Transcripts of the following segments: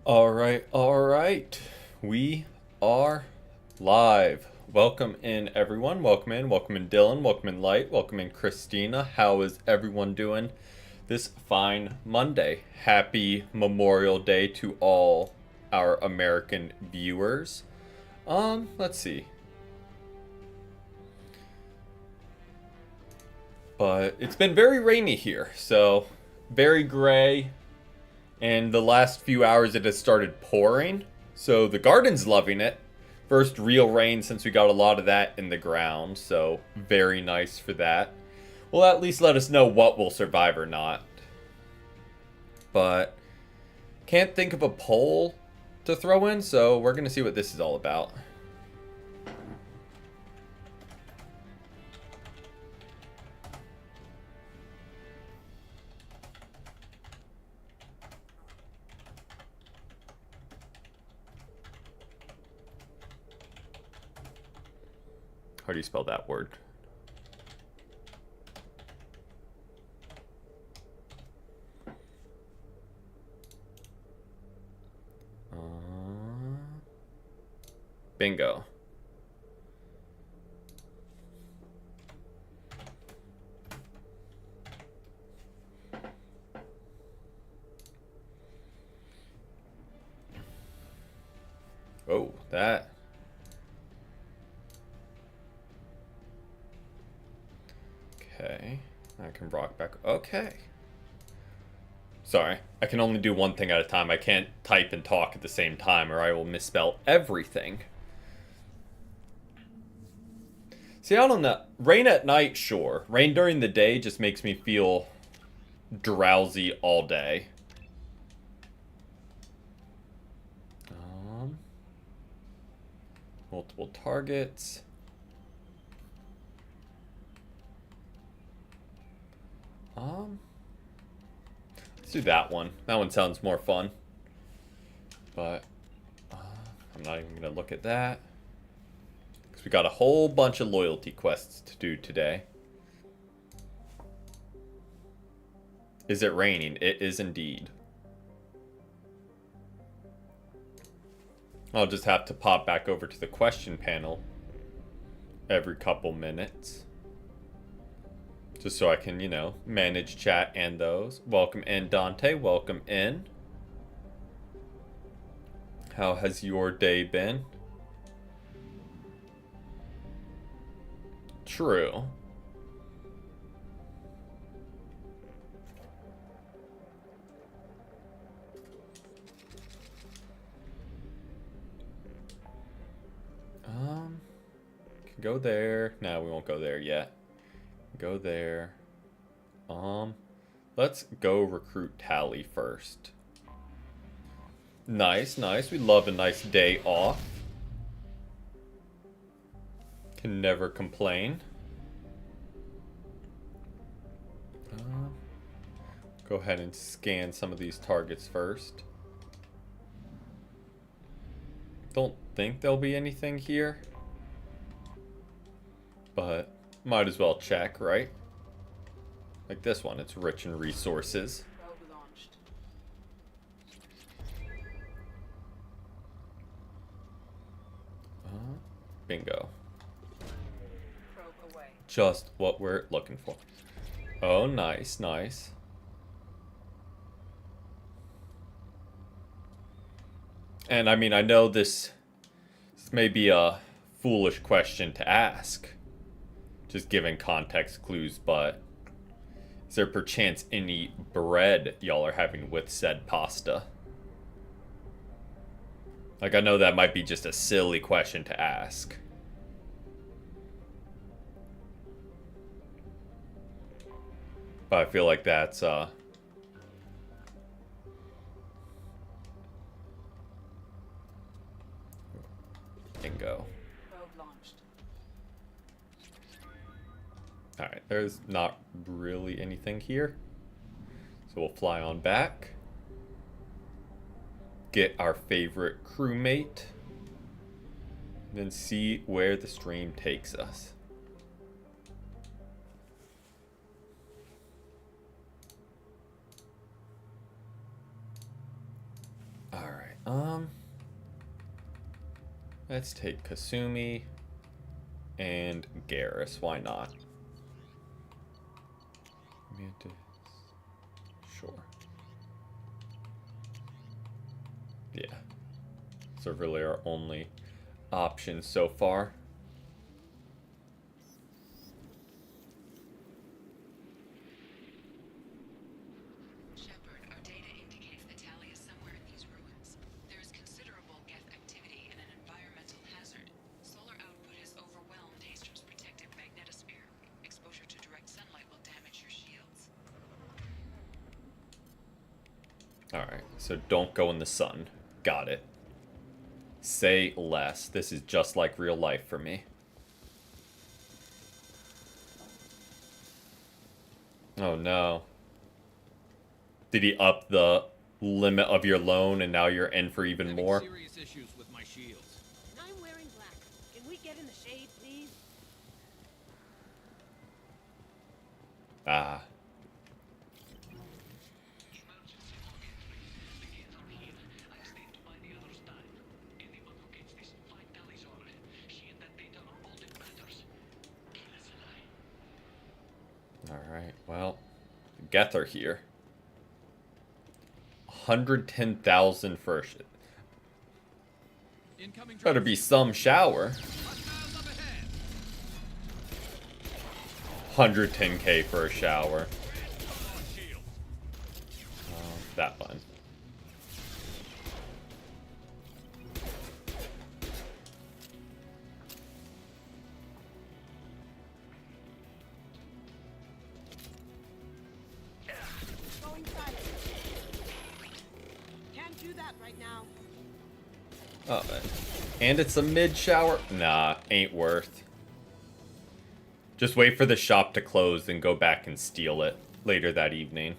All right. We are live. Welcome in, everyone. Welcome in, Dylan. Welcome in, Light. Welcome in, Christina. How is everyone doing this fine Monday? Happy Memorial Day to all our American viewers. Let's see. But it's been very rainy here, so very gray. And the last few hours it has started pouring. So the garden's loving it. First real rain since we got a lot of that in the ground. So very nice for that. Will at least let us know what will survive or not. But can't think of a poll to throw in. So we're going to see what this is all about. How do you spell that word? Bingo. Oh, that. Okay, I can rock back. Okay. Sorry, I can only do one thing at a time. I can't type and talk at the same time or I will misspell everything. See, I don't know. Rain at night, sure. Rain during the day just makes me feel drowsy all day. Multiple targets. Let's do that one. That one sounds more fun. But I'm not even gonna look at that. Because we got a whole bunch of loyalty quests to do today. Is it raining? It is indeed. I'll just have to pop back over to the question panel every couple minutes. Just so I can, manage chat and those. Welcome in, Dante. Welcome in. How has your day been? True. Can go there. No, we won't go there yet. Go there. Let's go recruit Tally first. Nice, nice. We love a nice day off. Can never complain. Go ahead and scan some of these targets first. Don't think there'll be anything here. But might as well check, right? Like this one, it's rich in resources. Bingo. Just what we're looking for. Oh, nice, nice. And I mean, I know this may be a foolish question to ask, just giving context clues, but is there perchance any bread y'all are having with said pasta? Like, I know that might be just a silly question to ask. But I feel like that's, bingo. Alright, there's not really anything here. So we'll fly on back. Get our favorite crewmate. Then see where the stream takes us. Alright, Let's take Kasumi and Garrus. Why not? Sure. Yeah. So really our only option so far. Shepard, our data indicates the tally is somewhere in these ruins. There is considerable Geth activity and an environmental hazard. Solar output has overwhelmed Hastrom's protective magnetosphere. Exposure to direct sunlight will damage your shields. Alright, so don't go in the sun. Got it. Say less. This is just like real life for me. Oh no. Did he up the limit of your loan and now you're in for even more? Serious issues with my shields. And I'm wearing black. Can we get in the shade, please? Ah. Alright, well, Geth are here. 110,000 for a shit. Better be some shower. 110k for a shower. That one. Going silent. Can't do that right now. Oh, and it's a mid shower? Nah, ain't worth. Just wait for the shop to close and go back and steal it later that evening.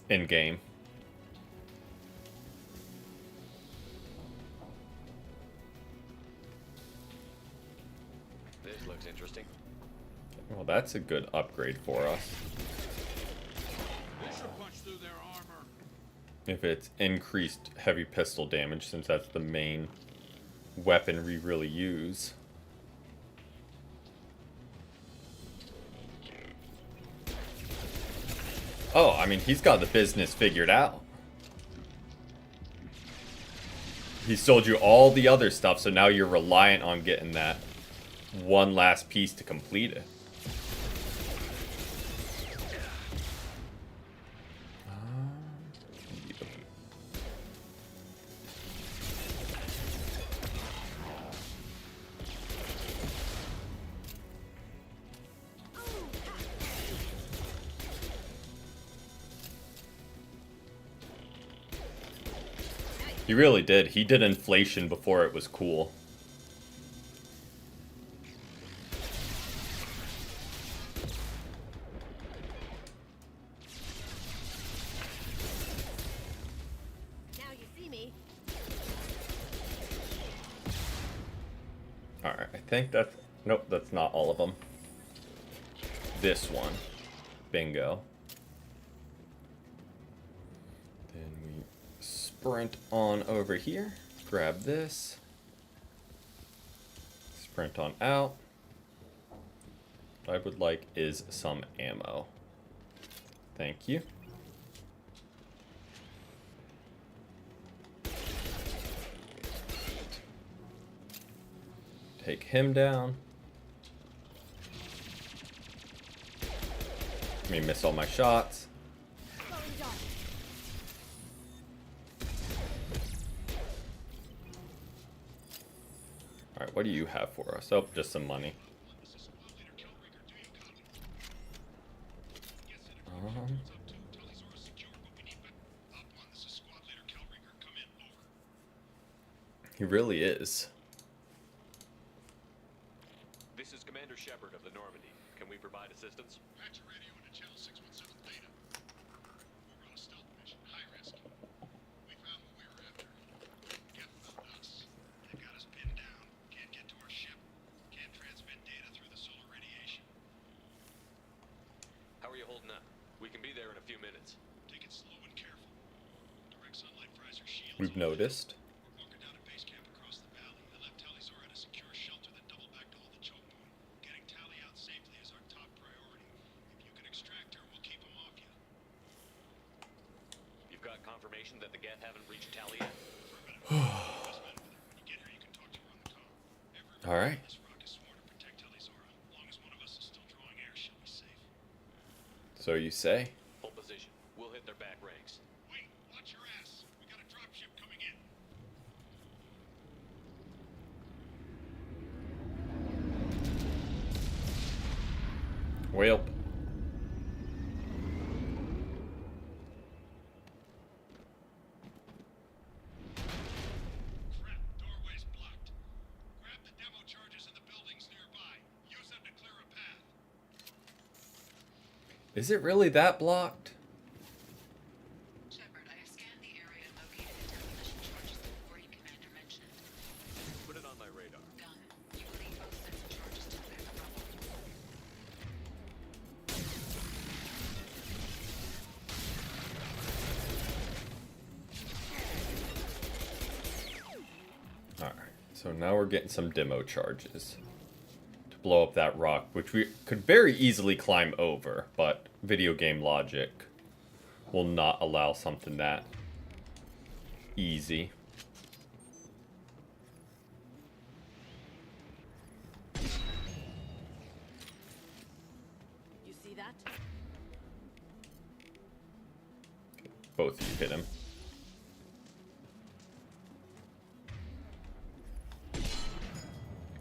In game. This looks interesting. Well, that's a good upgrade for us. They should punch through their armor. If it's increased heavy pistol damage, since that's the main weapon we really use. Oh, I mean, he's got the business figured out. He sold you all the other stuff, so now you're reliant on getting that one last piece to complete it. He really did. He did inflation before it was cool. Now you see me. Alright, I think that's... Nope, that's not all of them. This one. Bingo. Then we sprint on over here. Grab this. Sprint on out. What I would like is some ammo. Thank you. Take him down. Let me miss all my shots. Going dark. Alright, what do you have for us? Oh, just some money. He really is. This is Commander Shepard of the Normandy. Can we provide assistance? Patch your radio into channel 617 Theta. We're on a stealth mission, high risk. We found what we were after. Geth found us. They got us pinned down. Can't get to our ship. Can't transmit data through the solar radiation. How are you holding up? We can be there in a few minutes. Take it slow and careful. Direct sunlight fries your shields. We've noticed. We're bunkered down at base camp confirmation that the Geth haven't reached Tally yet? When you get here, you can talk to her on the comm. Everyone All right. on this rock is sworn to protect Elyzora. As long as one of us is still drawing air, she'll be safe. So you say? Hold position. We'll hit their back ranks. Wait, watch your ass. We got a dropship coming in. Well. Crap, doorway's blocked. Grab the demo charges in the buildings nearby. Use them to clear a path. Is it really that blocked? Shepard, I have scanned the area and located the demolition charges the Warrior Commander mentioned. Put it on my radar. Done. You will need both sets of charges to clear the rubble. Alright, so now we're getting some demo charges to blow up that rock, which we could very easily climb over, but video game logic will not allow something that easy. You see that? Both of you hit him.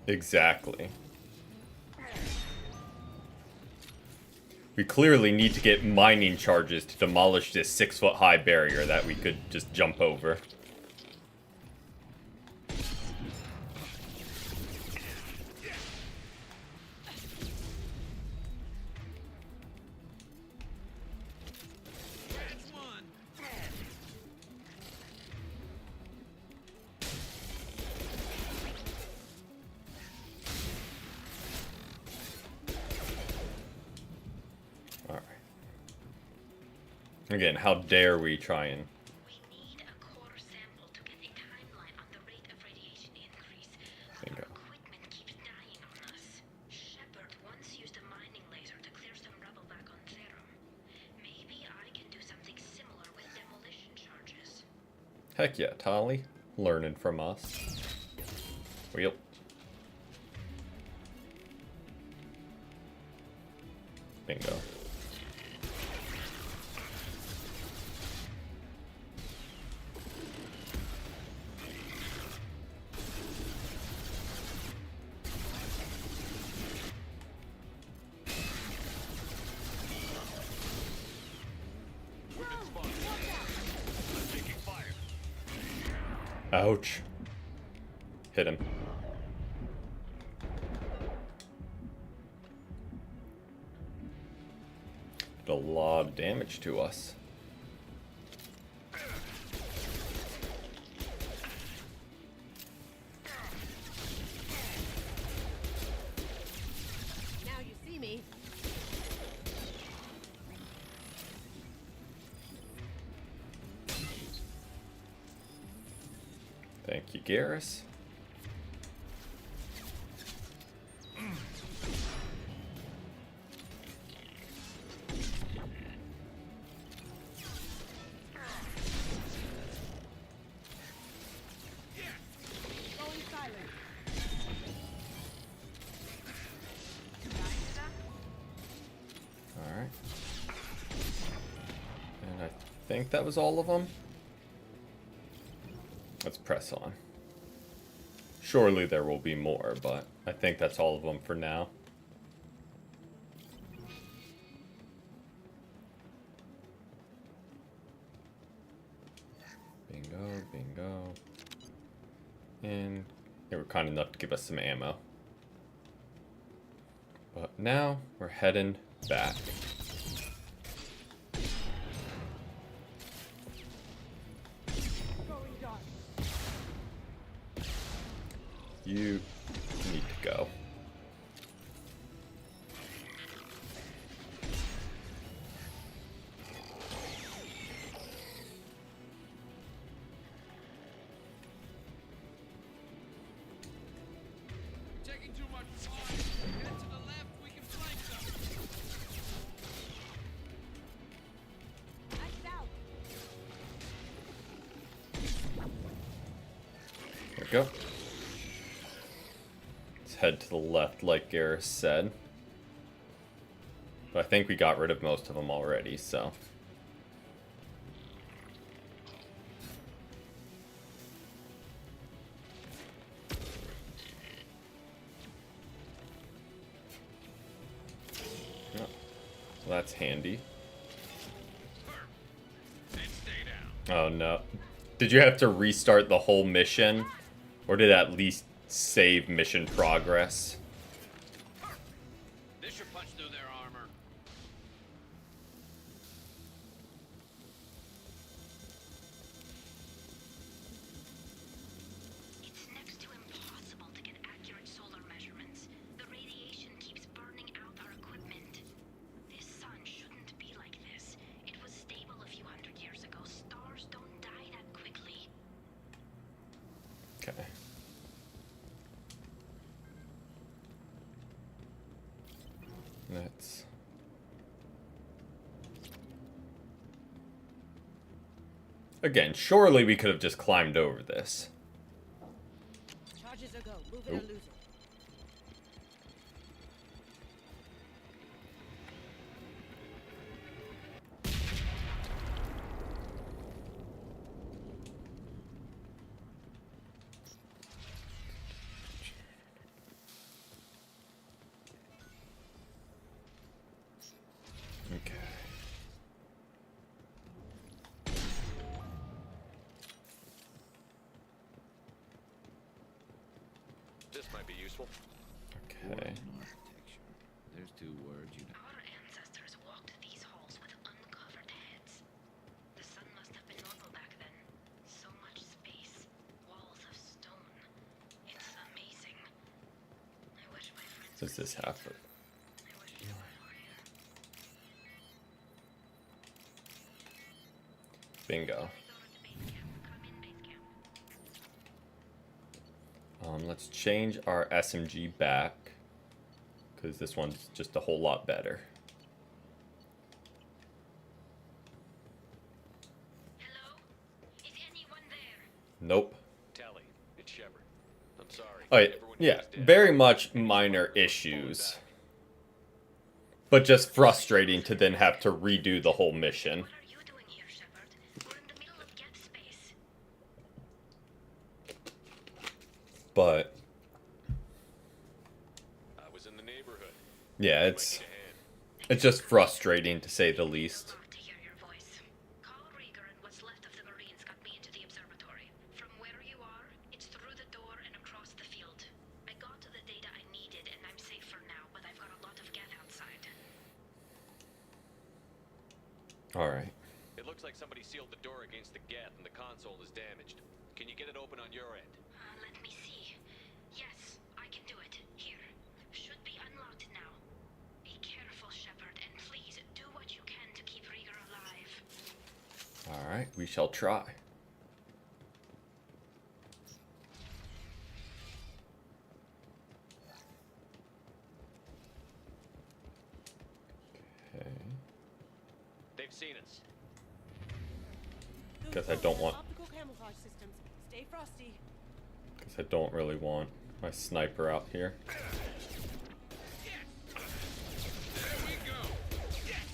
Exactly. We clearly need to get mining charges to demolish this 6-foot-high barrier that we could just jump over. That's one. Alright. Again, how dare we try and... We need a core sample to get a timeline on the rate of radiation increase. Bingo. Our equipment keeps dying on us. Shepard once used a mining laser to clear some rubble back on Zerum. Maybe I can do something similar with demolition charges. Heck yeah, Tali. Learning from us. Wheel. Bingo. Taking fire. Ouch. Hit him. Did a lot of damage to us. Now you see me. Thank you, Garrus. Going silent. Alright. And I think that was all of them. Let's press on. Surely there will be more, but I think that's all of them for now. Bingo, bingo. And they were kind enough to give us some ammo. But now we're heading back. Going dark. You need to go. Taking too much time. Head to the left. We can flank them. Lights out. There we go. Let's head to the left, like Garrus said. But I think we got rid of most of them already, so. Oh, well, that's handy. And stay down. Oh no. Did you have to restart the whole mission? Or did it at least save mission progress? This should punch through their armor. It's next to impossible to get accurate solar measurements. The radiation keeps burning out our equipment. This sun shouldn't be like this. It was stable a few hundred years ago. Stars don't die that quickly. Okay. That's... Again, surely we could have just climbed over this. Charges are go. Move it or Oop. lose it. Okay. This might be useful. Okay. Architecture. There's two words you know. Our ancestors walked these halls with uncovered heads. The sun must have been normal back then. So much space. Walls of stone. It's amazing. I wish my friends Does could this see it. happen? I wish they were here. Bingo. We go to the base camp. Come in, base camp. Let's change our SMG back. Because this one's just a whole lot better. Hello? Is anyone there? Nope. Tally, it's Shepard. I'm sorry. Oh, Everyone here yeah, is dead. very much minor issues. But just frustrating to then have to redo the whole mission. What are you doing here, Shepard? We're in the middle of Geth space. But, I was in the neighborhood. yeah, Might it's need a hand. it's just frustrating to say the least. Love to hear your voice. Carl Rieger and what's left of the Marines got me into the observatory. From where you are, it's through the door and across the field. I got to the data I needed and I'm safe for now, but I've got a lot of Geth outside. Alright. It looks like somebody sealed the door against the Geth and the console is damaged. Can you get it open on your end? Let me see. Yes, I can do it. Here. Should be unlocked now. Be careful, Shepard, and please do what you can to keep Rieger alive. Alright, we shall try. Okay. They've seen us. Guess I don't want- Optical camouflage systems. Stay frosty. Because I don't really want my sniper out here. There we go. Yes.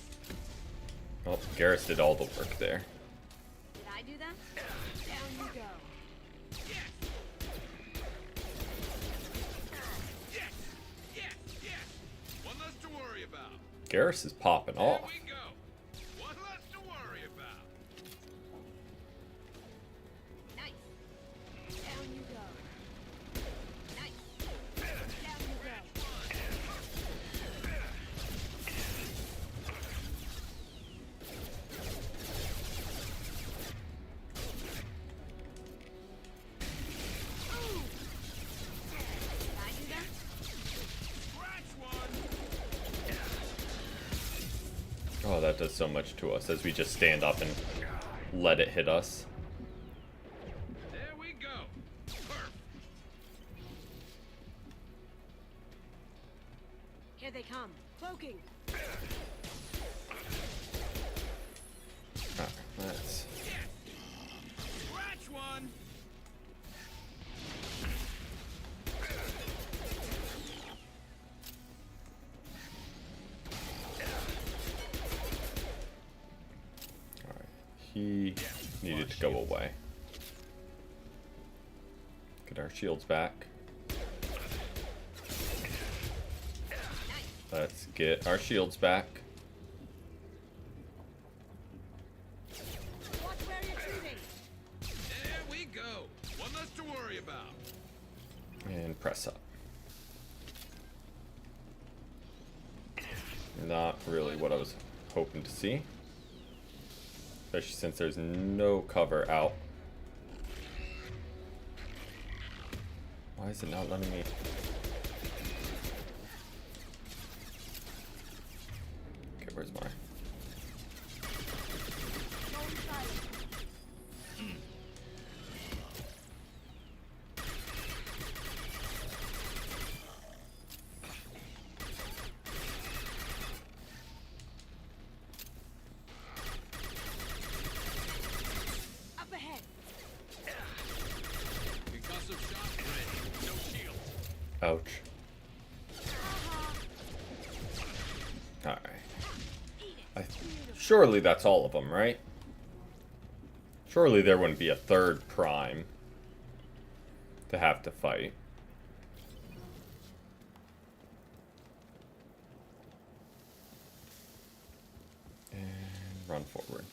Oh, Garrus did all the work there. Did I do that? Down you go. Yes. Yes. Yes. Yes. One less to worry about. Garrus is popping There off. we go. One less to worry about. Nice. Down you go. Nice. Down you go. Ooh. Did I do that? Scratch one. Oh, that does so much to us as we just stand up and let it hit us. There we go. Perfect. Here they come. Cloaking. Ah, that's... Scratch one. He needed to go away. Get our shields back. Let's get our shields back. Watch where you're shooting. There we go. One less to worry about. And press up. Not really what I was hoping to see. Especially since there's no cover out. Why is it not letting me? Okay, where's my... Going silent. Up ahead. Concussive shot ready. No shield. Ouch. Alright. Surely that's all of them, right? Surely there wouldn't be a third prime to have to fight. And run forward.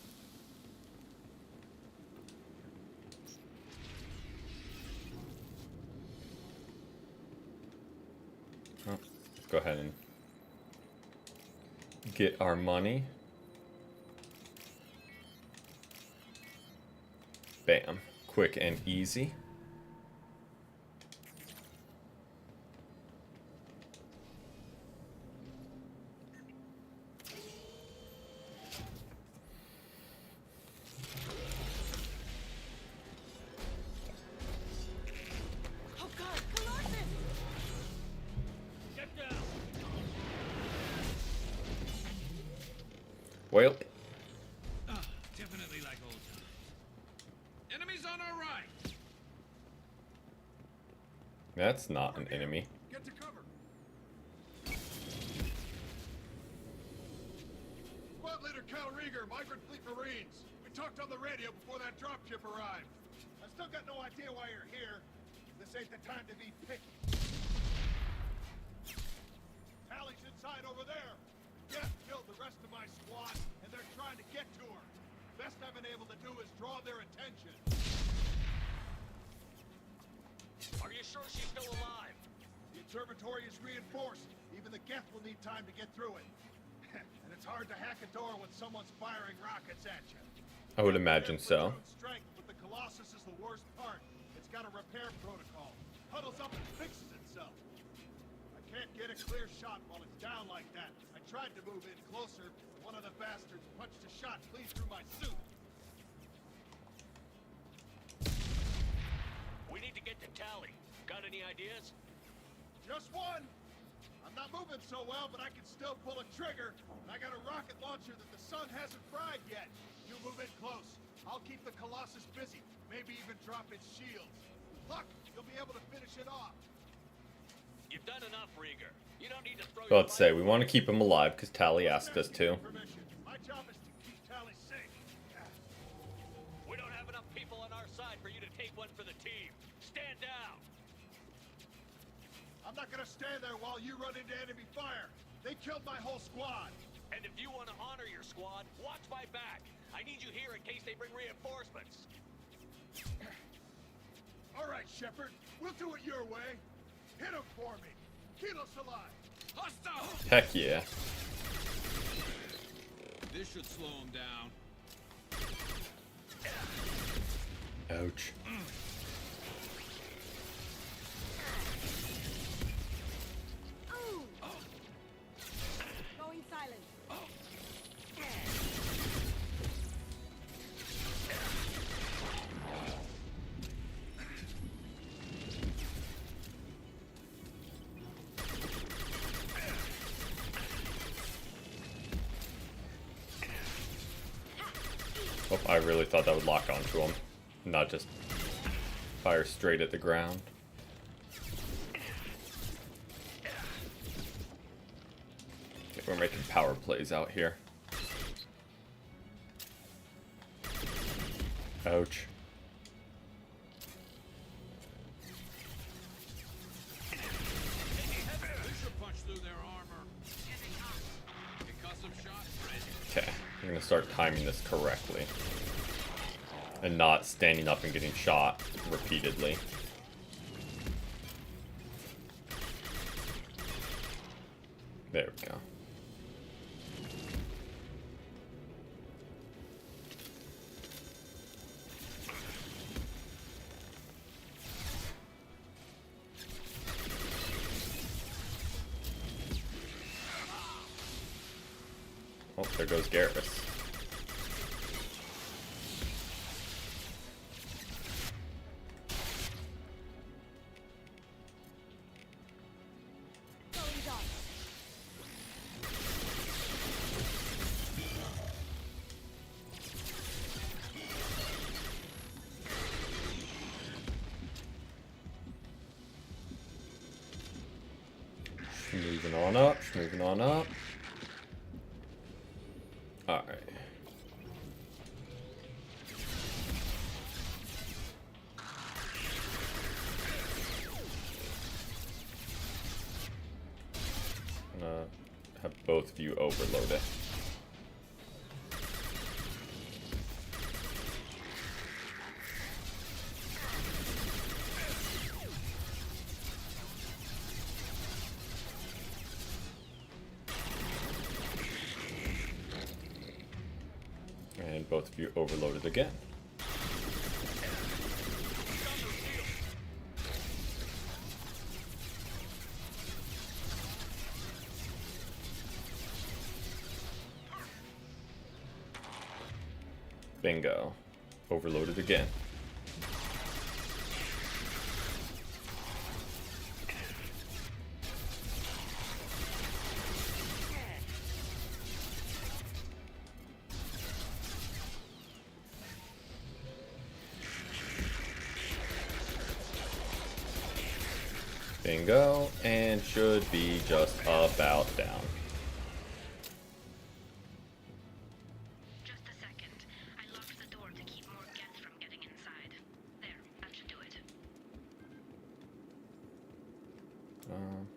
Oh, let's go ahead and get our money. Bam. Quick and easy. Oh God, Colossus! Get down. Well, Definitely like old times. Enemies on our right. that's not an enemy. Get to cover. Squad leader Cal Rieger, Migrant Fleet Marines. We talked on the radio before that dropship arrived. I still got no idea why you're here. This ain't the time to be picky. Tally's inside over there. Jeff killed the rest of my squad, and they're trying to get to her. Best I've been able to do is draw their attention. Are you sure she's still alive? The observatory is reinforced. Even the Geth will need time to get through it. And it's hard to hack a door when someone's firing rockets at you. I would imagine so. Strength, but the Colossus is the worst part. It's got a repair protocol. Huddles up and fixes itself. I can't get a clear shot while it's down like that. I tried to move in closer, but one of the bastards punched a shot clean through my suit. We need to get to Tally. Got any ideas? Just one. I'm not moving so well, but I can still pull a trigger. And I got a rocket launcher that the sun hasn't fried yet. You move in close. I'll keep the Colossus busy. Maybe even drop its shields. Luck, you'll be able to finish it off. You've done enough, Rieger. You don't need to throw Well, your let's say life we want to keep him alive because Tally asked us to. My job is to keep Tally safe. We don't have enough people on our side for you to take one for the team. Stand down. I'm not gonna stand there while you run into enemy fire. They killed my whole squad. And if you want to honor your squad, watch my back. I need you here in case they bring reinforcements. All right, Shepard. We'll do it your way. Hit him for me. Keyless alive. Hostile. Heck yeah. This should slow him down. Ouch. Ooh! Going silent. Oh, I really thought that would lock onto him, not just fire straight at the ground. Okay, we're making power plays out here. Ouch. Bishop punch through their armor. Concussive shot. Okay, I'm gonna start timing this correctly. And not standing up and getting shot repeatedly. There we go. Oh, there goes Garrus. Going down. Moving on up, moving on up. Alright. I'm gonna have both of you overload it. And both of you overloaded again. Bingo. Overloaded again. Bingo, and should be just about down. Just a second. I locked the door to keep more Geth from getting inside. There, that should do it.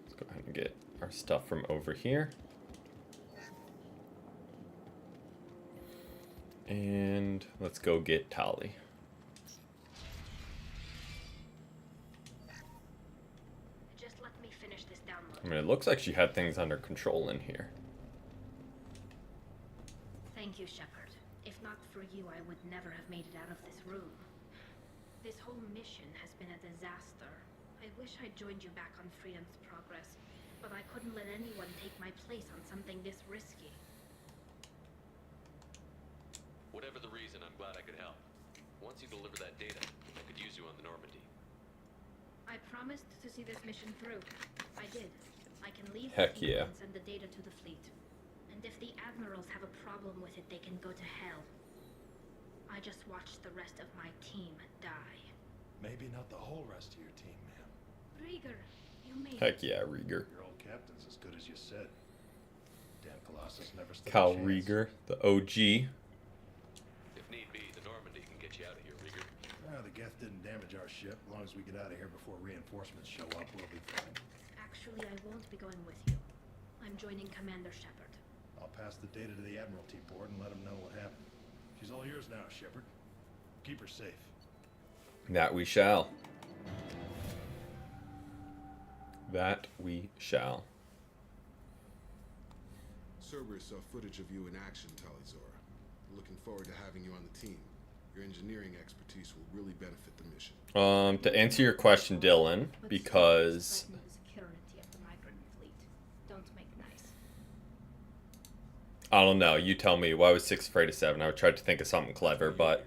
Let's go ahead and get our stuff from over here. And let's go get Tali. Just let me finish this download. I mean, it looks like she had things under control in here. Thank you, Shepard. If not for you, I would never have made it out of this room. This whole mission has been a disaster. I wish I'd joined you back on Freedom's Progress, but I couldn't let anyone take my place on something this risky. Whatever the reason, I'm glad I could help. Once you deliver that data, I could use you on the Normandy. I promised to see this mission through. I did. I can leave Heck the fleet yeah. and send the data to the fleet. And if the admirals have a problem with it, they can go to hell. I just watched the rest of my team die. Maybe not the whole rest of your team, ma'am. Rieger, you made Heck yeah, Rieger. Your old captain's as good as you said. Damn Colossus never stood a Cal chance. Rieger, the OG. If need be, the Normandy can get you out of here, Rieger. The Geth didn't damage our ship. As long as we get out of here before reinforcements show up, we'll be fine. Actually, I won't be going with you. I'm joining Commander Shepard. I'll pass the data to the Admiralty board and let them know what happened. She's all yours now, Shepard. Keep her safe. That we shall. That we shall. Cerberus saw footage of you in action, Talizora. Looking forward to having you on the team. Your engineering expertise will really benefit the mission. To answer your question, Dylan, But because threatening the security of the migrant fleet. Don't make nice. I don't know. You tell me. Why was 6 afraid of 7? I tried to think of something clever, but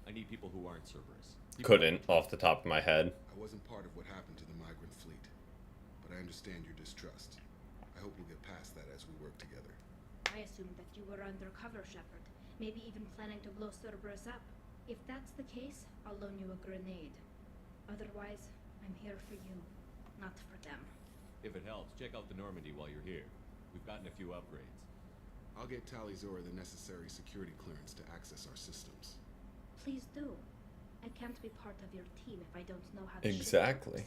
I need people who aren't Cerberus. couldn't off the top of my head. I wasn't part of what happened to the migrant fleet, but I understand your distrust. I hope we'll get past that as we work together. I assumed that you were undercover, Shepard. Maybe even planning to blow Cerberus up. If that's the case, I'll loan you a grenade. Otherwise, I'm here for you, not for them. If it helps, check out the Normandy while you're here. We've gotten a few upgrades. I'll get Talizora the necessary security clearance to access our systems. Please do. I can't be part of your team if I don't know how to Exactly.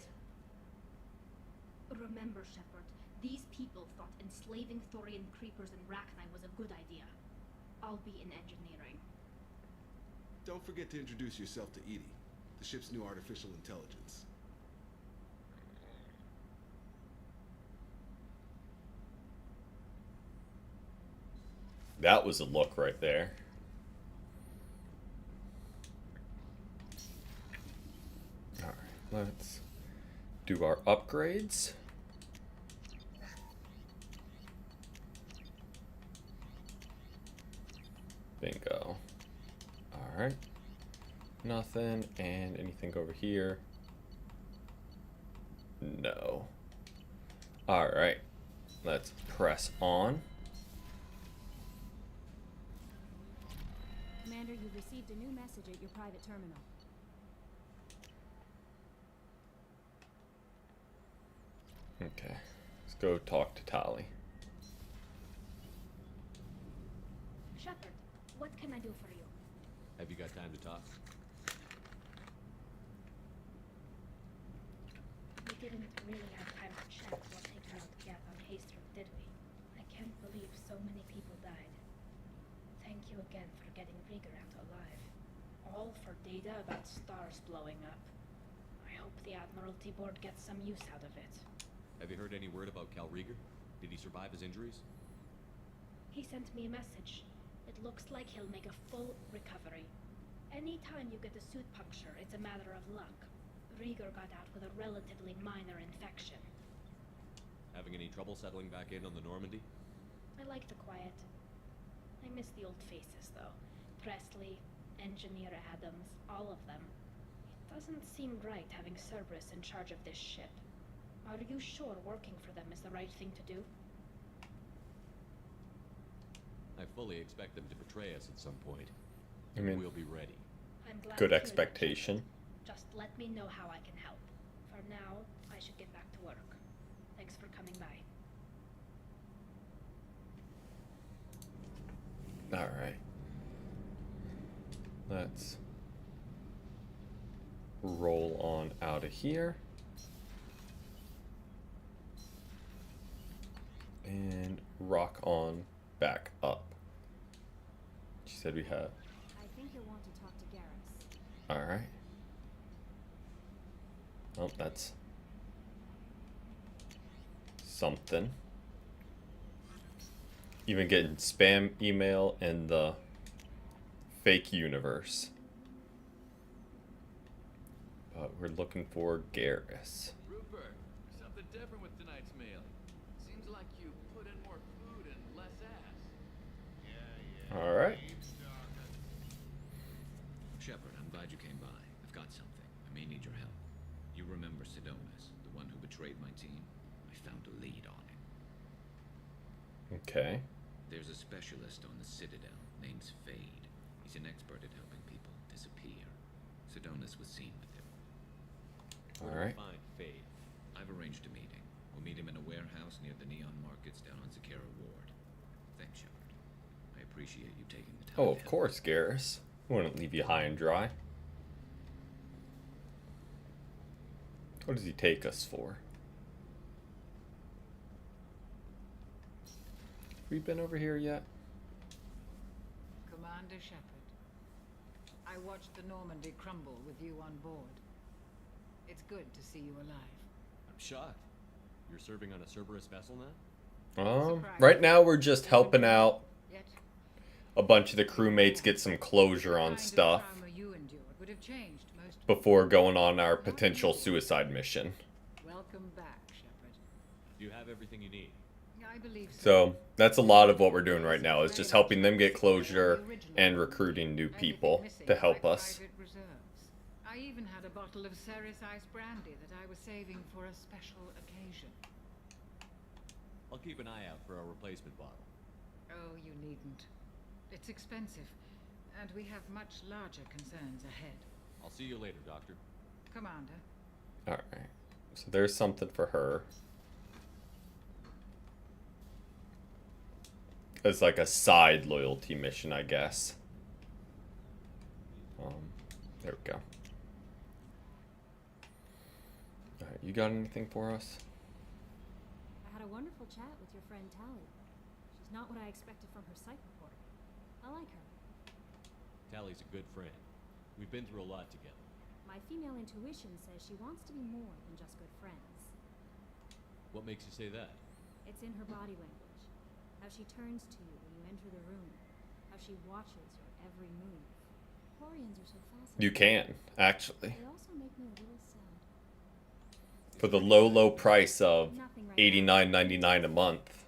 Remember, Shepard, these people thought enslaving Thorian creepers in Rachni was a good idea. I'll be in engineering. Don't forget to introduce yourself to Edie, the ship's new artificial intelligence. That was a look right there. Alright, let's do our upgrades. Bingo. Alright. Nothing. And anything over here? No. Alright. Let's press on. Commander, you've received a new message at your private terminal. Okay. Let's go talk to Tali. Shepard, what can I do for you? Have you got time to talk? We didn't really have time to chat while taking out Geth on Haster, did we? I can't believe so many people died. Thank you again for getting Rieger out alive. All for data about stars blowing up. I hope the Admiralty Board gets some use out of it. Have you heard any word about Cal Rieger? Did he survive his injuries? He sent me a message. It looks like he'll make a full recovery. Anytime you get a suit puncture, it's a matter of luck. Rieger got out with a relatively minor infection. Having any trouble settling back in on the Normandy? I like the quiet. I miss the old faces, though. Presley, Engineer Adams, all of them. It doesn't seem right having Cerberus in charge of this ship. Are you sure working for them is the right thing to do? I fully expect them to betray us at some point. I mean, We'll be ready. I'm glad good to hear that, expectation. Shepard. Just let me know how I can help. For now, I should get back to work. Thanks for coming by. Alright. Let's roll on out of here. And rock on back up. She said we have. I think you'll want to talk to Garrus. Alright. Well, that's something. Even getting spam email in the fake universe. But we're looking for Garrus. Rupert, something different with tonight's meal. Seems like you put in more food and less ass. Alright. Shepard, I'm glad you came by. I've got something. I may need your help. You remember Sidonis, the one who betrayed my team? I found a lead on him. Okay. There's a specialist on the Citadel named Fade. He's an expert at helping people disappear. Sidonis was seen with him. Alright. Fine, Fade. I've arranged a meeting. We'll meet him in a warehouse near the Neon Markets down on Zakera Ward. Thanks, Shepard. I appreciate you taking the time. Oh, to of help. course, Garrus. Wouldn't leave you high and dry. What does he take us for? We been over here yet? Commander Shepard, I watched the Normandy crumble with you on board. It's good to see you alive. I'm shocked. You're serving on a Cerberus vessel now? Right now we're just helping out Yet, a bunch of the crewmates get some closure on kind of stuff trauma you endured would have changed most. before going on our potential suicide mission. Welcome back, Shepard. Do you have everything you need? I believe so. So that's a lot of what we're doing right now is just helping them get closure and recruiting new people to help us. Private reserves. I even had a bottle of Ceres Ice brandy that I was saving for a special occasion. I'll keep an eye out for a replacement bottle. Oh, you needn't. It's expensive, and we have much larger concerns ahead. I'll see you later, Doctor. Commander, Alright. So there's something for her. It's like a side loyalty mission, I guess. There we go. Alright, you got anything for us? I had a wonderful chat with your friend Tally. She's not what I expected from her psych report. I like her. Tally's a good friend. We've been through a lot together. My female intuition says she wants to be more than just good friends. What makes you say that? It's in her body language. How she turns to you when you enter the room. How she watches your every move. Quarians are so fascinating. You can, actually. They also make me a little sad. For the low price of $89.99 a month.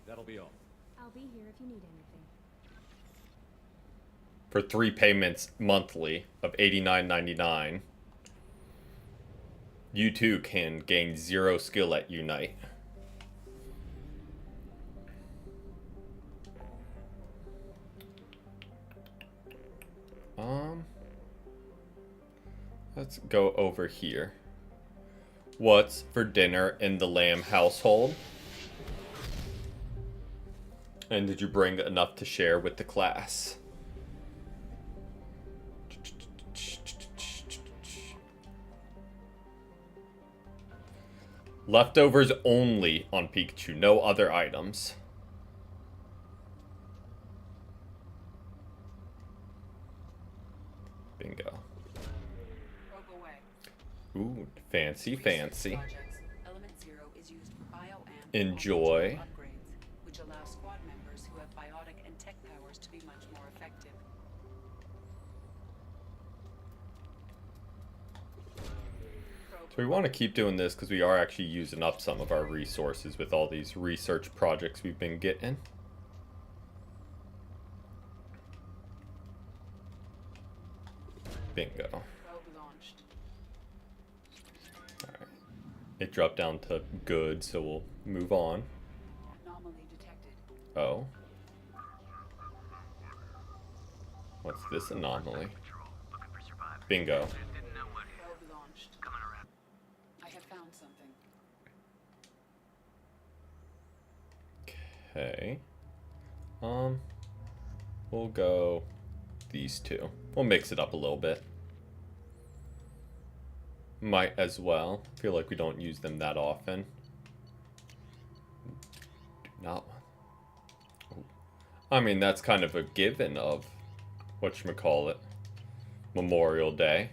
That'll be all. I'll be here if you need anything. For 3 payments monthly of $89.99, you too can gain 0 skill at Unite. Let's go over here. What's for dinner in the Lamb household? And did you bring enough to share with the class? Leftovers only on Pikachu, no other items. Bingo. Ooh, fancy. Enjoy. Which allows squad members who have biotic and tech powers to be much more effective. So we want to keep doing this because we are actually using up some of our resources with all these research projects we've been getting. Bingo. Alright. It dropped down to good, so we'll move on. Anomaly detected. Oh. What's this anomaly? Bingo. Probe launched. I have found something. Okay. We'll go these two. We'll mix it up a little bit. Might as well. Feel like we don't use them that often. Do not. I mean, that's kind of a given of whatchamacallit. Memorial Day.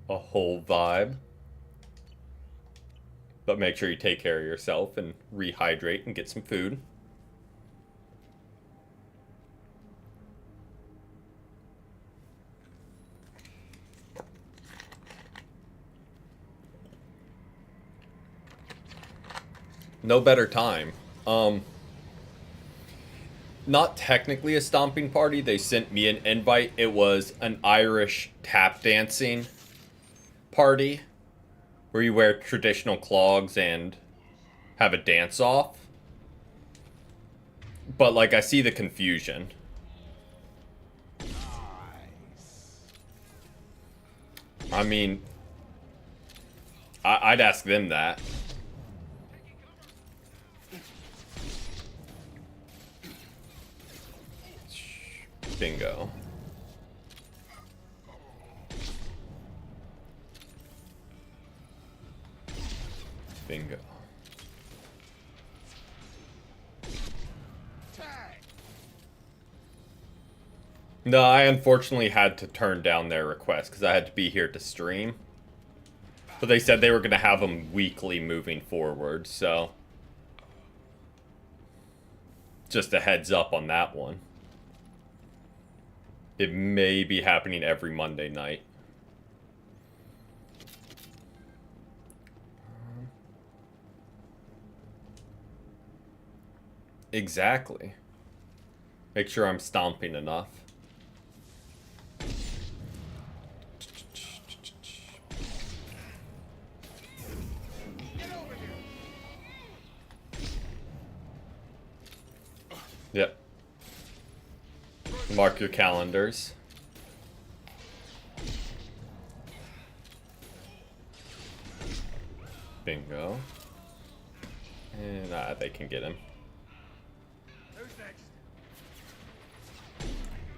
A whole vibe. But make sure you take care of yourself and rehydrate and get some food. No better time. Not technically a stomping party. They sent me an invite. It was an Irish tap dancing party where you wear traditional clogs and have a dance off. But like, I see the confusion. I mean, I'd ask them that. Bingo. Bingo. No, I unfortunately had to turn down their request because I had to be here to stream. But they said they were going to have them weekly moving forward, so just a heads up on that one. It may be happening every Monday night. Exactly. Make sure I'm stomping enough. Yep. Mark your calendars. Bingo. And they can get him. Who's next?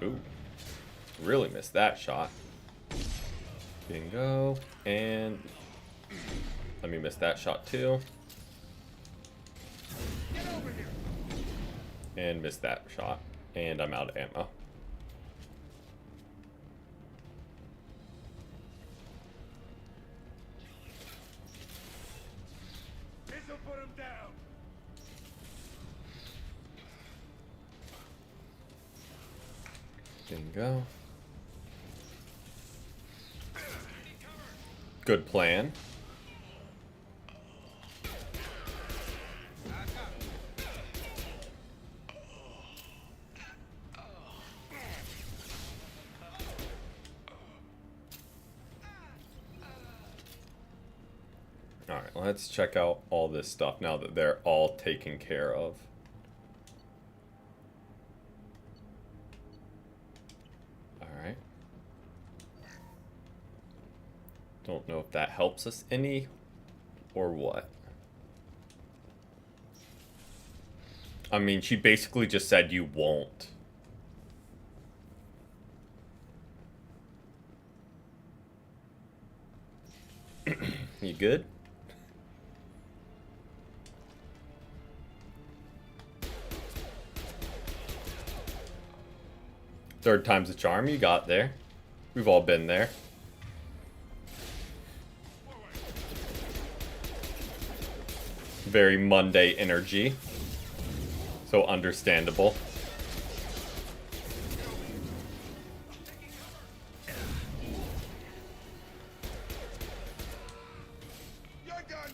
Ooh. Really missed that shot. Bingo. And let me miss that shot too. And missed that shot. And I'm out of ammo. This'll put him down. Bingo. Good plan. Alright, let's check out all this stuff now that they're all taken care of. Alright. Don't know if that helps us any or what. I mean, she basically just said you won't. You good? Third time's a charm, you got there. We've all been there. Very Monday energy. So understandable. You're done.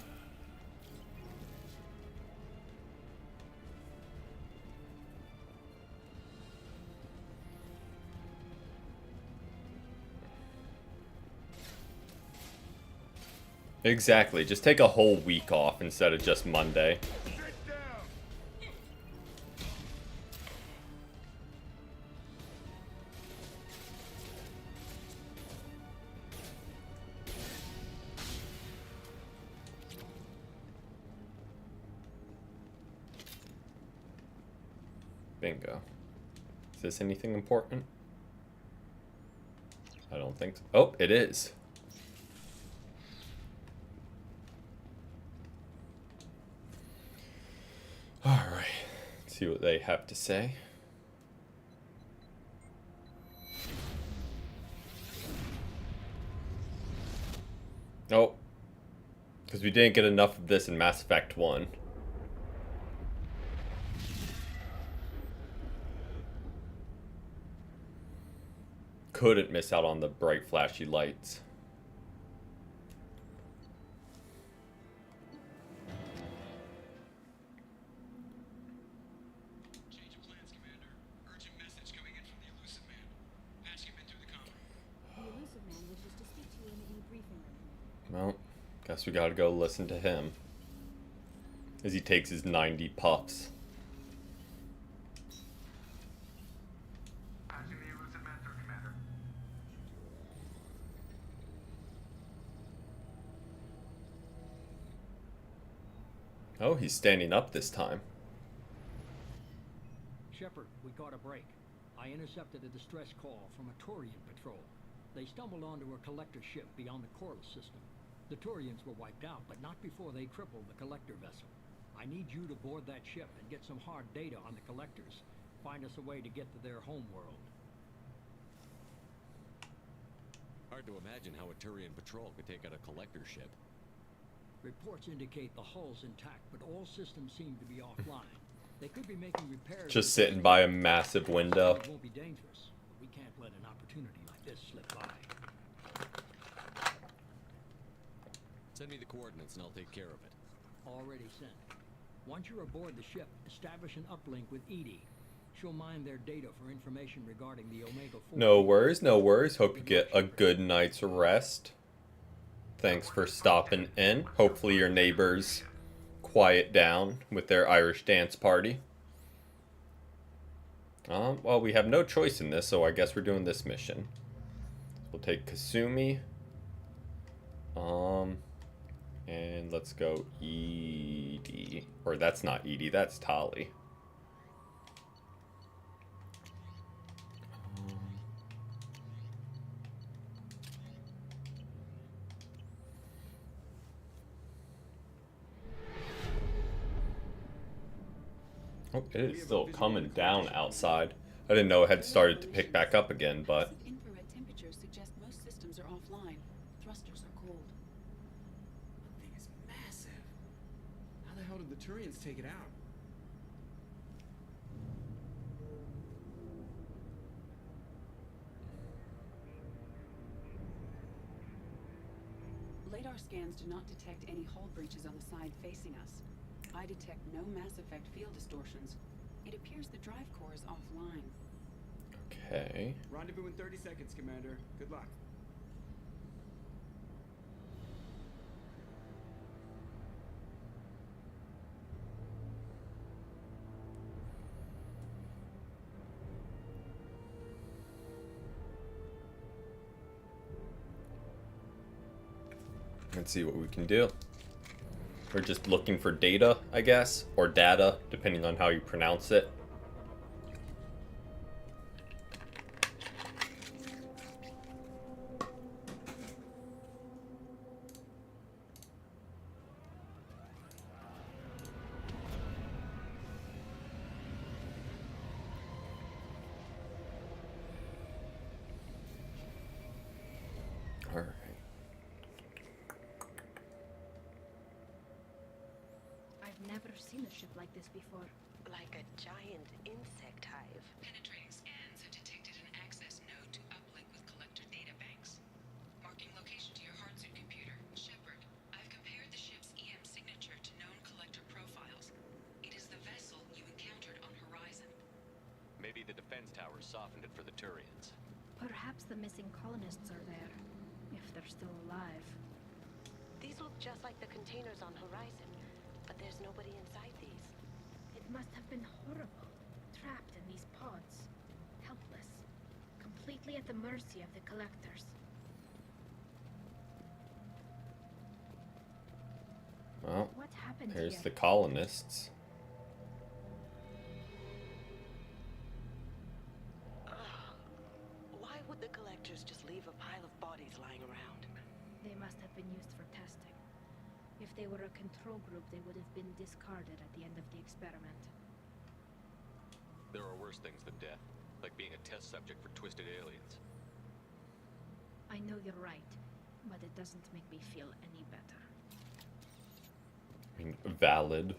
Exactly. Just take a whole week off instead of just Monday. Sit down. Bingo. Is this anything important? I don't think so. Oh, it is. Alright. Let's see what they have to say. Oh. Because we didn't get enough of this in Mass Effect 1. Couldn't miss out on the bright flashy lights. Change of plans, Commander. Urgent message coming in from the Elusive Man. Patch him in through the comm. The elusive man wishes to speak to you in the debriefing room. Well, guess we gotta go listen to him. As he takes his 90 puffs. Patching the Elusive Man through, Commander. Oh, he's standing up this time. Shepard, we got a break. I intercepted a distress call from a Turian patrol. They stumbled onto a collector ship beyond the Corliss system. The Turians were wiped out, but not before they crippled the collector vessel. I need you to board that ship and get some hard data on the collectors. Find us a way to get to their homeworld. Hard to imagine how a Turian patrol could take out a collector ship. Reports indicate the hull's intact, but all systems seem to be offline. They could be making repairs. Just sitting by a massive window. It won't be dangerous, but we can't let an opportunity like this slip by. Send me the coordinates and I'll take care of it. Already sent. Once you're aboard the ship, establish an uplink with Edie. She'll mine their data for information regarding the Omega-4. No worries, no worries. Hope you get a good night's rest. Thanks for stopping in. Hopefully your neighbors quiet down with their Irish dance party. Well, we have no choice in this, so I guess we're doing this mission. We'll take Kasumi. And let's go Edie. Or that's not Edie, that's Tali. Oh, it is still coming down outside. I didn't know it had started to pick back up again, but Passive infrared temperatures suggest most systems are offline. Thrusters are cold. That thing is massive. How the hell did the Turians take it out? Radar scans do not detect any hull breaches on the side facing us. I detect no mass effect field distortions. It appears the drive core is offline. okay. Rendezvous in 30 seconds, Commander. Good luck. Let's see what we can do. We're just looking for data, I guess, or data, depending on how you pronounce it. All right. I've never seen a ship like this before. Like a giant insect hive. Penetrating scans have detected an access node to uplink with collector data banks. Marking location to your hardsuit computer. Shepard, I've compared the ship's EM signature to known collector profiles. It is the vessel you encountered on Horizon. Maybe the defense towers softened it for the Turians. Perhaps the missing colonists are there, if they're still alive. These look just like the containers on Horizon, but there's nobody inside these. It must have been horrible, trapped in these pods, helpless, completely at the mercy of the collectors. Well, What happened there's here? the colonists. Why would the collectors just leave a pile of bodies lying around? They must have been used for testing. If they were a control group, they would have been discarded at the end of the experiment. There are worse things than death, like being a test subject for twisted aliens. I know you're right, but it doesn't make me feel any better. I mean, valid.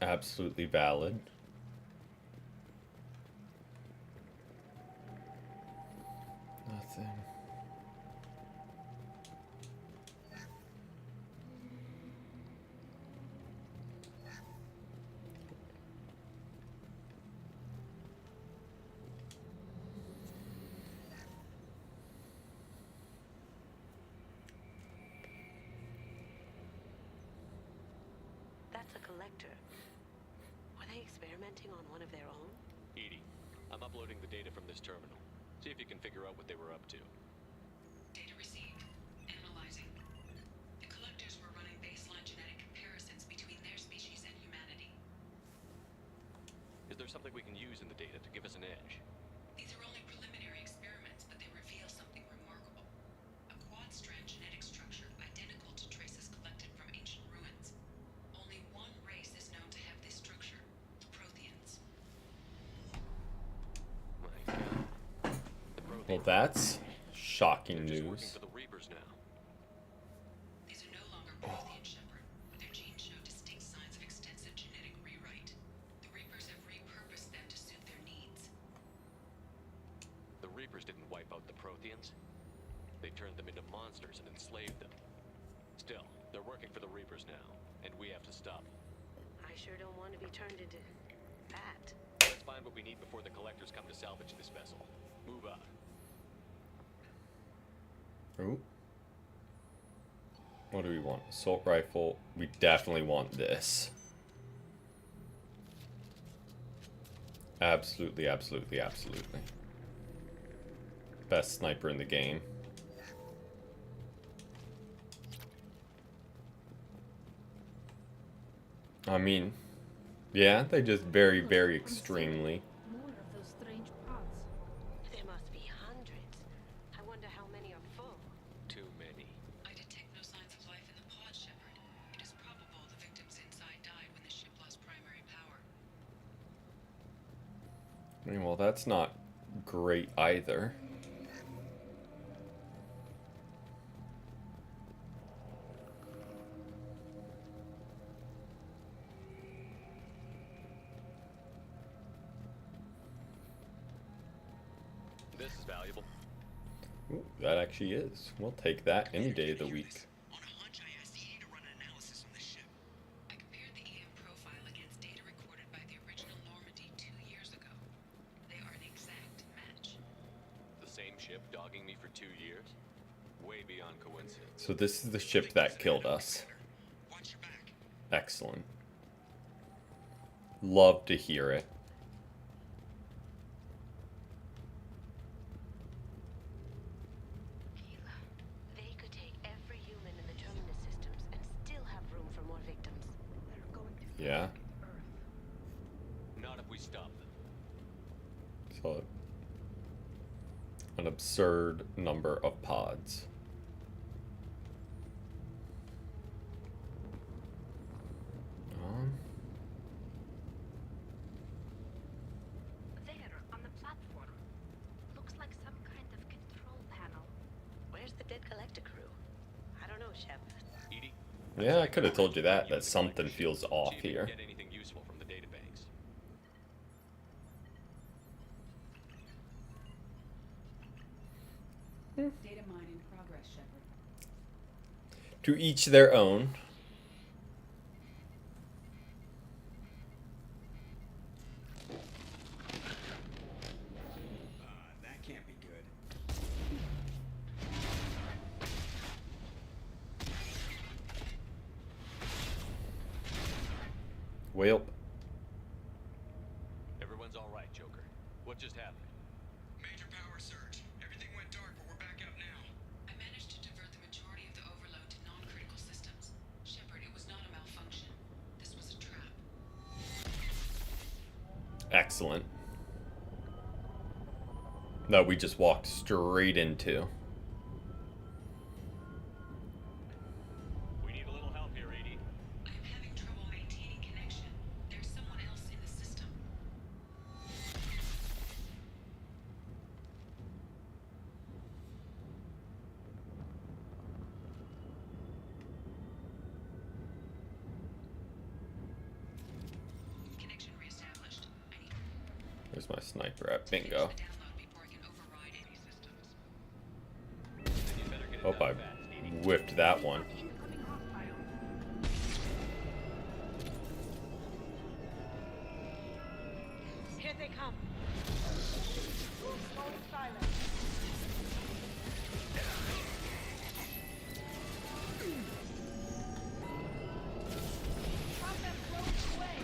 Absolutely valid. Nothing. That's a collector. Were they experimenting on one of their own? Edie, I'm uploading the data from this terminal. See if you can figure out what they were up to. Data received. Analyzing. The collectors were running baseline genetic comparisons between their species and humanity. Is there something we can use in the data to give us an edge? These are only preliminary experiments, but they reveal something remarkable. A quad-strand genetic structure identical to traces collected from ancient ruins. Only one race is known to have this structure, the Protheans. My God. The Well, Protheans. that's shocking They're just working news. for the Reapers now. These are no longer Prothean, Shepard. Their genes show distinct signs of extensive genetic rewrite. The Reapers have repurposed them to suit their needs. The Reapers didn't wipe out the Protheans. They turned them into monsters and enslaved them. Still, they're working for the Reapers now, and we have to stop them. I sure don't want to be turned into that. Let's find what we need before the collectors come to salvage this vessel. Move on. Ooh. What do we want? Assault rifle. We definitely want this. Absolutely, absolutely, absolutely. Best sniper in the game. I mean, yeah, they just very, very extremely. More of those strange pods. There must be hundreds. I wonder how many are full. Too many. I detect no signs of life in the pod, Shepard. It is probable I mean, well, that's not great either. This is valuable. Ooh, that actually is. We'll take that any day of the week. On a hunch, I asked EDI to run an analysis on this ship. I compared the EM profile against data recorded by the original Normandy 2 years ago. They are an exact match. The same ship dogging me for 2 years? Way beyond coincidence. So this is the ship that killed us. Watch your back. Excellent. Love to hear it. They could take every human in the terminus systems and still have room for more victims. They're going to Yeah. Not if we stop them. So an absurd number of pods. There, on the platform. Looks like some kind of control panel. Where's the dead collector crew? I don't know, Shep. EDI? Yeah, I could have told you that something feels off See if we can here. get anything useful from the databanks. Data mine in progress, Shepard. To each their own. That can't be good. Well, Everyone's all right, Joker. What just happened? Major power surge. Everything went dark, but we're back up now. I managed to divert the majority of the overload to non-critical systems. Shepard, it was not a malfunction. This was a trap. excellent. That we just walked straight into. We need a little help here, EDI. I am having trouble maintaining connection. There's someone else in the system. Connection reestablished. I need There's my sniper at to bingo. finish the download before I can override any systems. Then you better get it Hope done I fast, EDI. whipped that one. Incoming hostile. Here they come.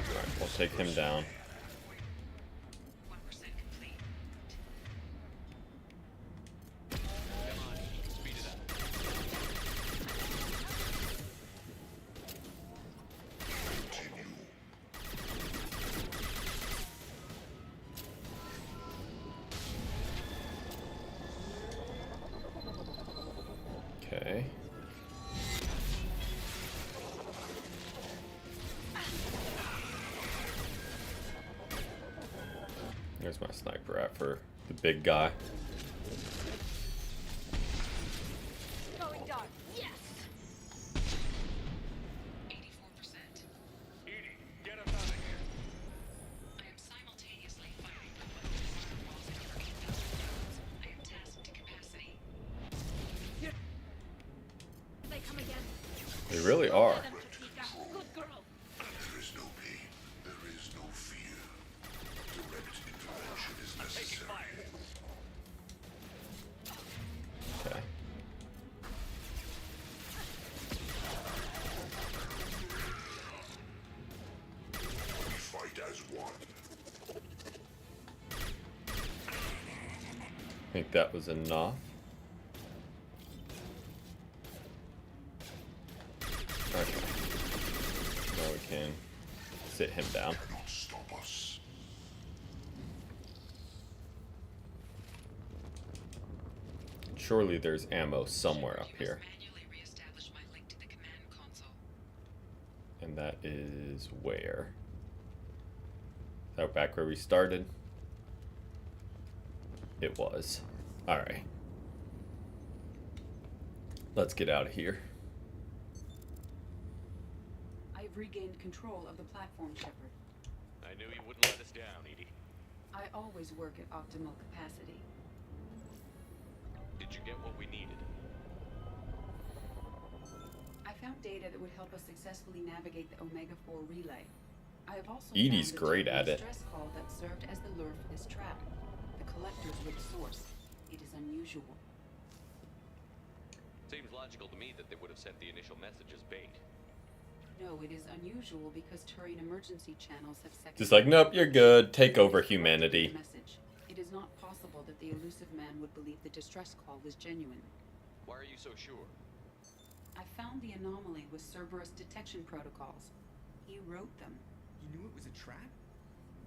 Alright, we'll take him down. 1% complete. Come on, speed it up. Okay. There's my sniper at for the big guy. Going dark. Yes. 84%. EDI, get us out of here. I am simultaneously firing robotic firewalls at over 8,000 nodes. I am tasked to capacity. They come again. They really are. Them, Patika. Good girl. There is no pain. There is no fear. Direct intervention is necessary. Okay. We fight as one. I think that was enough. Okay. Now we can sit him down. Cannot stop us. Surely there's ammo somewhere up You must here. manually reestablish my link to the command console. And that is where? Is that back where we started? it was. Alright. Let's get out of here. I've regained control of the platform, Shepard. I knew you wouldn't let us down, Edie. I always work at optimal capacity. Did you get what we needed? I found data that would help us successfully navigate the Omega-4 relay. I have also Edie's found great at it. stress call that served as the lure for this trap. The collectors were the source. It is unusual. Seems logical to me that they would have sent the initial message as bait. No, it is unusual because Turian emergency channels have second. Just like, nope, you're good. Take over humanity. Message. It is not possible that the elusive man would believe the distress call was genuine. Why are you so sure? I found the anomaly with Cerberus detection protocols. He wrote them. You knew it was a trap?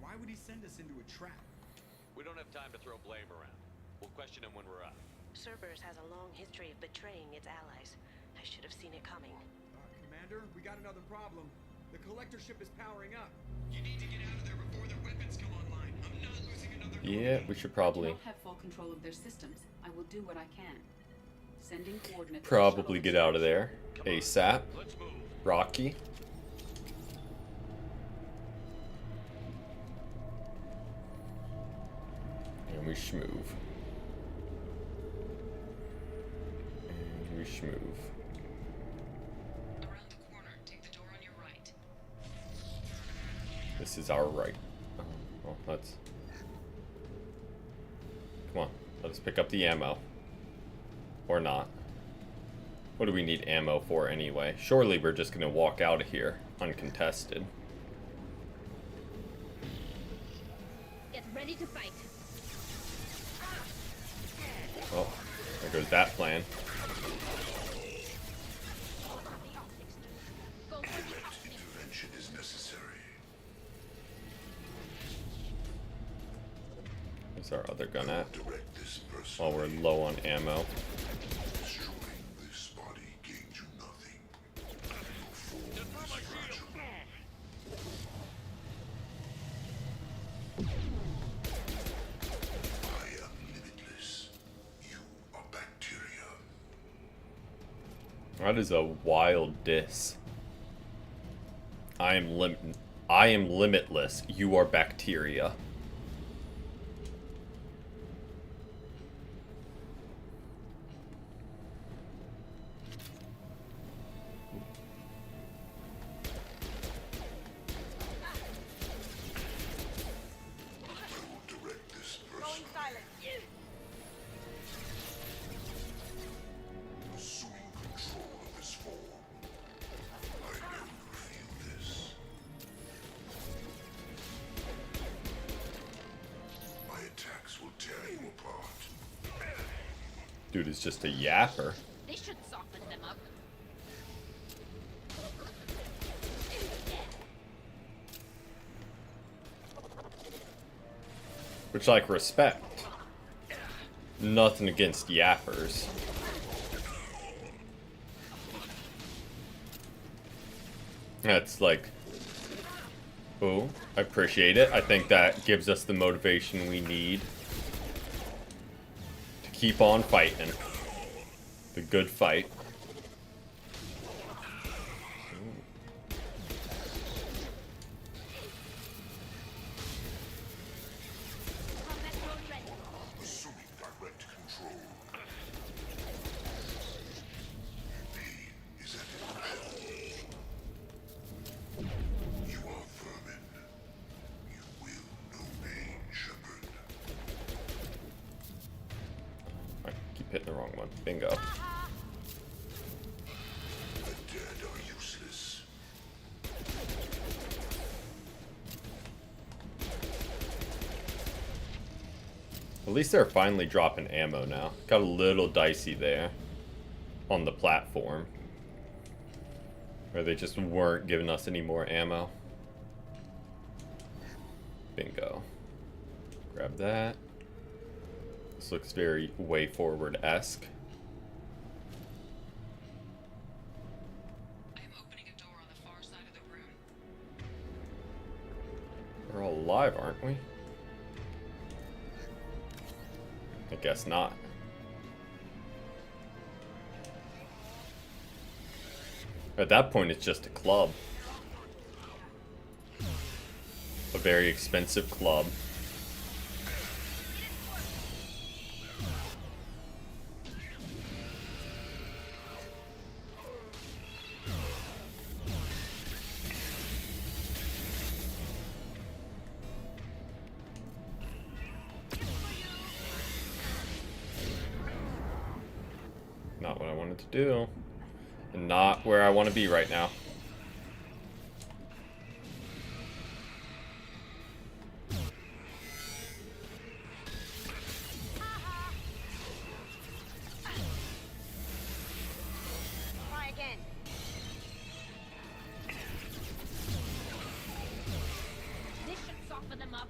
Why would he send us into a trap? We don't have time to throw blame around. We'll question him when we're out. Cerberus has a long history of betraying its allies. I should have seen it coming. Commander, we got another problem. The collector ship is powering up. You need to get out of there before their weapons come online. I'm not losing another. Yeah, we should I probably don't have full control of their systems. I will do what I can. Sending coordinates. probably get out of there ASAP. Let's move. Rocky. And we schmoove. And we schmoove. Around the corner. Take the door on your right. This is our right. Well, let's... Come on. Let us pick up the ammo. Or not. What do we need ammo for anyway? Surely we're just gonna walk out of here uncontested. Get ready to fight. Oh, there goes that plan. Intervention is necessary. Where's our other gun at? Direct this person. While we're low on ammo. Destroying this body gains you nothing. Your form is fragile. I am limitless. You are bacteria. That is a wild diss. I am limitless. You are bacteria. Direct this person. Assuming control of this form. I know you feel this. My attacks will tear you apart. Dude is just a yapper. They should soften them up. Which, like, respect. Nothing against yappers. That's like... Oh, I appreciate it. I think that gives us the motivation we need to keep on fighting. The good fight. Assuming direct control. Pain is at its best. You are vermin. You will know pain, Shepard. I keep hitting the wrong one. Bingo. The dead are useless. At least they're finally dropping ammo now. Got a little dicey there on the platform, where they just weren't giving us any more ammo. Bingo. Grab that. This looks very way forward-esque. I am opening a door on the far side of the room. We're all alive, aren't we? I guess not. At that point, it's just a club. A very expensive club. Not what I wanted to do. And not where I want to be right now. Try again. This should soften them up.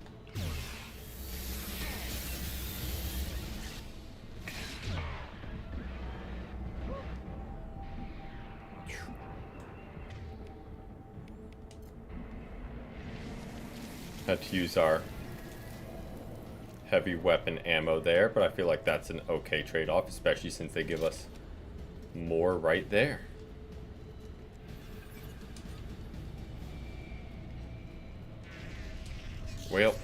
Had to use our heavy weapon ammo there, but I feel like that's an okay trade-off, especially since they give us more right there. Well,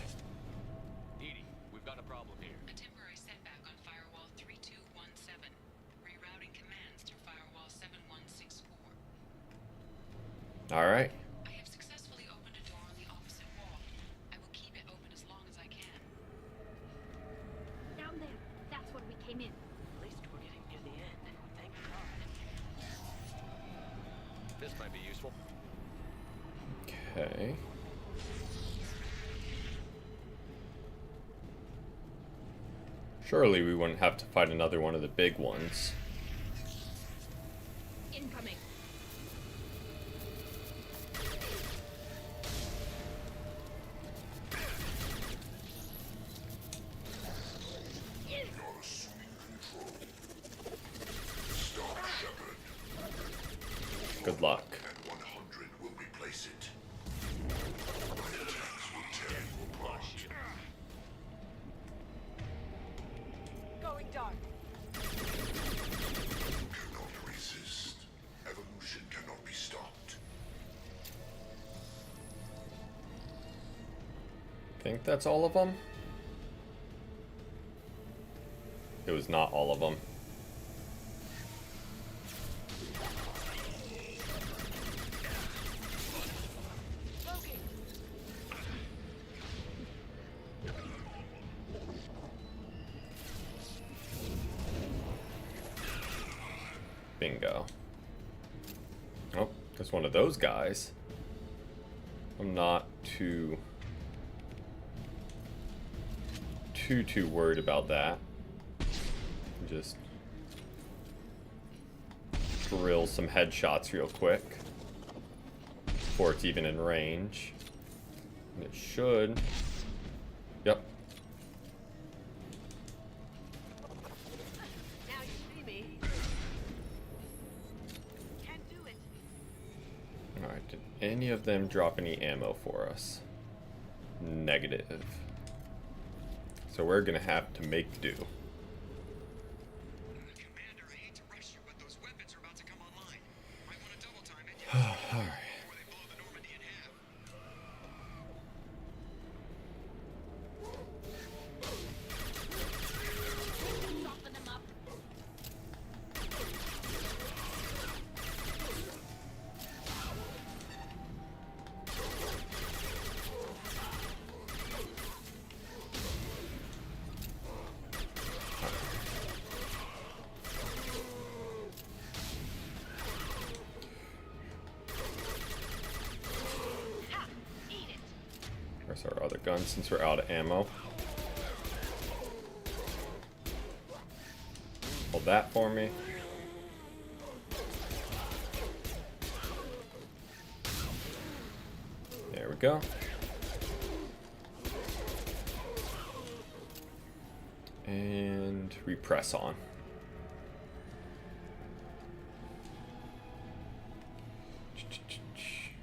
Edie, we've got a problem here. A temporary setback on firewall 3217. Rerouting commands through firewall 7164. all right. I have successfully opened a door on the opposite wall. I will keep it open as long as I can. Down there. That's where we came in. At least we're getting near the end. Thank God. This might be useful. Okay. Surely we wouldn't have to fight another one of the big ones. Incoming. Good luck. At 100, we'll replace it. My attacks will tear you apart. Going dark. Cannot resist. Evolution cannot be stopped. Think that's all of them? It was not all of them. Bingo. Oh, there's one of those guys. I'm not too worried about that. Just drill some headshots real quick before it's even in range. And it should. Yep. Now you see me. Can't do it. Alright, did any of them drop any ammo for us? Negative. So we're gonna have to make do. Commander, I hate to rush you, but those weapons are about to come online. Might want to double time it. Alright. Before they blow the Normandy in half. Soften them up. Ha! Eat it. Where's our other gun since we're out of ammo? Hold that for me. There we go. And we press on.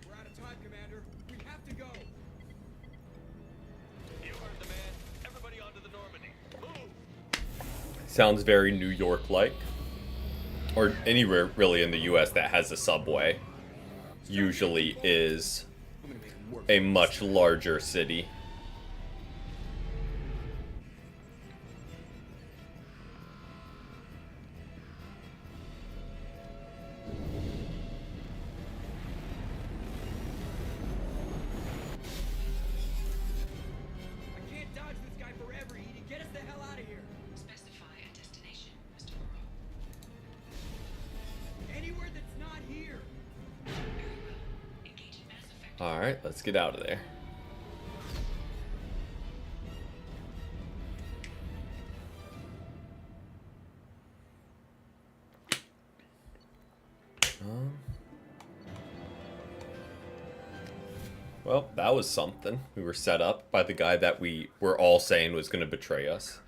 We're out of time, Commander. We have to go. You heard the man. Everybody onto the Normandy. Move! Sounds very New York-like. Or anywhere really in the US that has a subway. Usually is a much larger city. I can't dodge this guy forever, Edie. Get us the hell out of here. Specify a destination, Mr. Moreau. Anywhere that's not here. Very well. Engage mass effect. Alright, let's get out of there. Well, that was something. We were set up by the guy that we were all saying was going to betray us.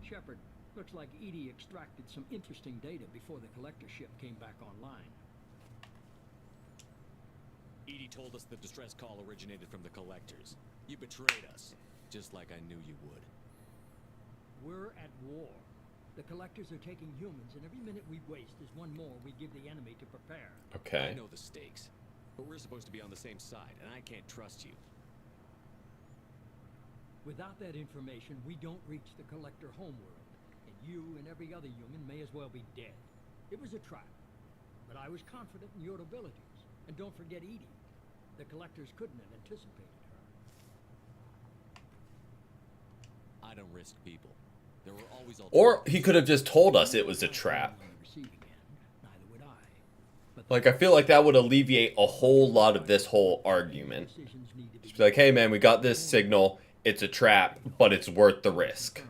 Shepard, looks like Edie extracted some interesting data before the collector ship came back online. Edie told us the distress call originated from the collectors. You betrayed us, just like I knew you would. We're at war. The collectors are taking humans, and every minute we waste is one more we give the enemy to prepare. Okay. I know the stakes, but we're supposed to be on the same side, and I can't trust you. Without that information, we don't reach the collector homeworld, and you and every other human may as well be dead. It was a trap, but I was confident in your abilities. And don't forget Edie. The collectors couldn't have anticipated her. I don't risk people. There were always Or he could have just told us it was a trap. Like, I feel like that would alleviate a whole lot of this whole argument. Just be like, hey man, we got this signal. It's a trap, but it's worth the risk.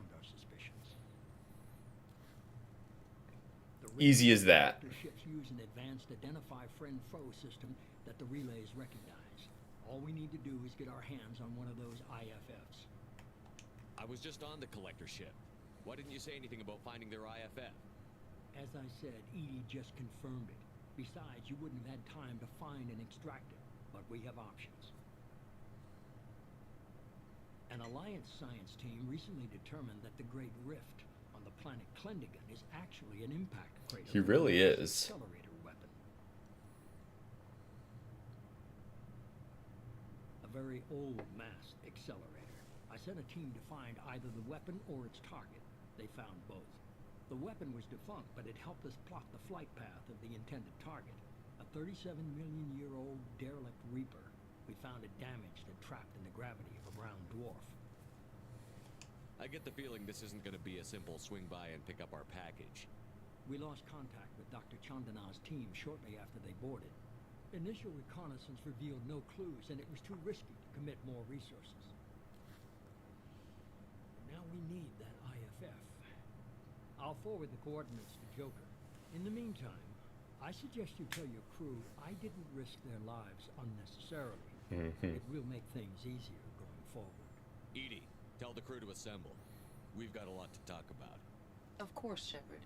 Easy as that. Ships use an advanced identify friend-foe system that the relays recognize. All we need to do is get our hands on one of those IFFs. I was just on the collector ship. Why didn't you say anything about finding their IFF? As I said, Edie just confirmed it. Besides, you wouldn't have had time to find and extract it, but we have options. An Alliance science team recently determined that the Great Rift on the planet Klendigan is actually an impact crater. He really is. Accelerator weapon. A very old mass accelerator. I sent a team to find either the weapon or its target. They found both. The weapon was defunct, but it helped us plot the flight path of the intended target. A 37-million-year-old derelict Reaper. We found it damaged and trapped in the gravity of a brown dwarf. I get the feeling this isn't going to be a simple swing by and pick up our package. We lost contact with Dr. Chandana's team shortly after they boarded. Initial reconnaissance revealed no clues, and it was too risky to commit more resources. Now we need that IFF. I'll forward the coordinates to Joker. In the meantime, I suggest you tell your crew I didn't risk their lives unnecessarily. It will make things easier going forward. Edie, tell the crew to assemble. We've got a lot to talk about. Of course, Shepard.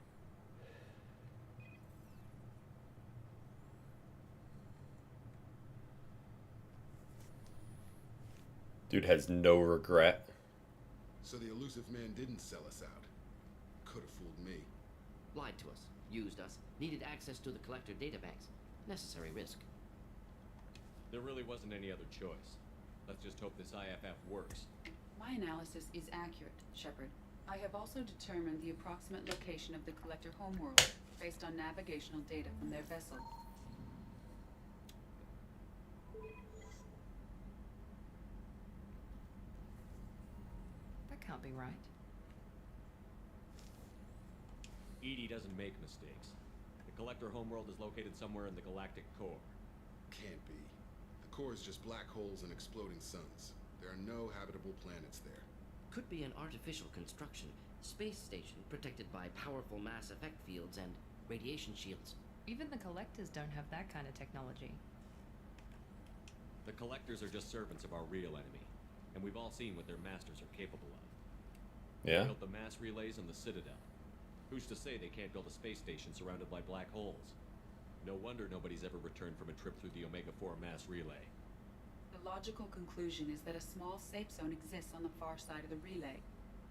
Dude has no regret. So the elusive man didn't sell us out. Could have fooled me. Lied to us, used us, needed access to the collector databanks. Necessary risk. There really wasn't any other choice. Let's just hope this IFF works. My analysis is accurate, Shepard. I have also determined the approximate location of the collector homeworld based on navigational data from their vessel. That can't be right. Edie doesn't make mistakes. The collector homeworld is located somewhere in the galactic core. Can't be. The core is just black holes and exploding suns. There are no habitable planets there. Could be an artificial construction. Space station protected by powerful mass effect fields and radiation shields. Even the collectors don't have that kind of technology. The collectors are just servants of our real enemy, and we've all seen what their masters are capable of. Yeah. They built the mass relays on the Citadel. Who's to say they can't build a space station surrounded by black holes? No wonder nobody's ever returned from a trip through the Omega-4 mass relay. The logical conclusion is that a small safe zone exists on the far side of the relay,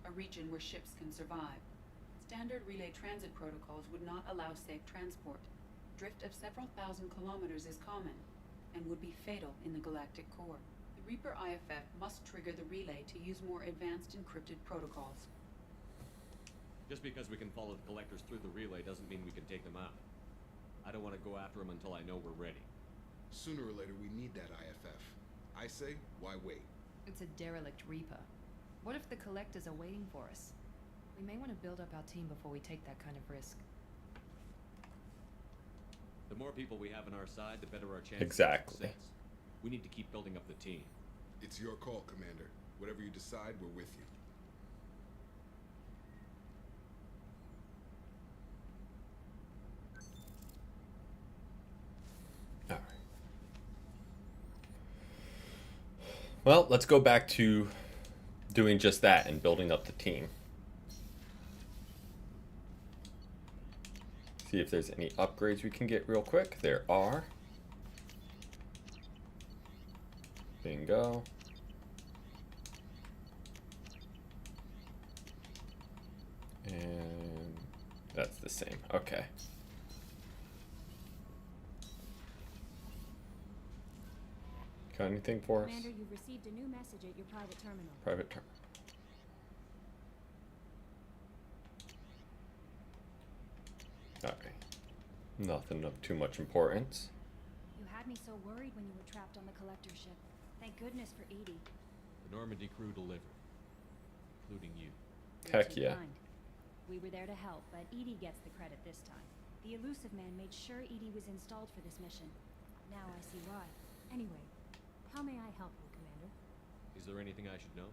a region where ships can survive. Standard relay transit protocols would not allow safe transport. Drift of several thousand kilometers is common, and would be fatal in the galactic core. The Reaper IFF must trigger the relay to use more advanced encrypted protocols. Just because we can follow the collectors through the relay doesn't mean we can take them out. I don't want to go after them until I know we're ready. Sooner or later, we need that IFF. I say, why wait? It's a derelict Reaper. What if the collectors are waiting for us? We may want to build up our team before we take that kind of risk. The more people we have on our side, the better our chances Exactly. of success. We need to keep building up the team. It's your call, Commander. Whatever you decide, we're with you. Alright. Well, let's go back to doing just that and building up the team. See if there's any upgrades we can get real quick. There are. Bingo. And that's the same. Okay. Got anything for us? Commander, you've received a new message at your private terminal. Private terminal. Alright. Nothing of too much importance. You had me so worried when you were trapped on the collector ship. Thank goodness for Edie. The Normandy crew delivered. Including you. Heck yeah. Kind. We were there to help, but Edie gets the credit this time. The elusive man made sure Edie was installed for this mission. Now I see why. Anyway, how may I help you, Commander? Is there anything I should know?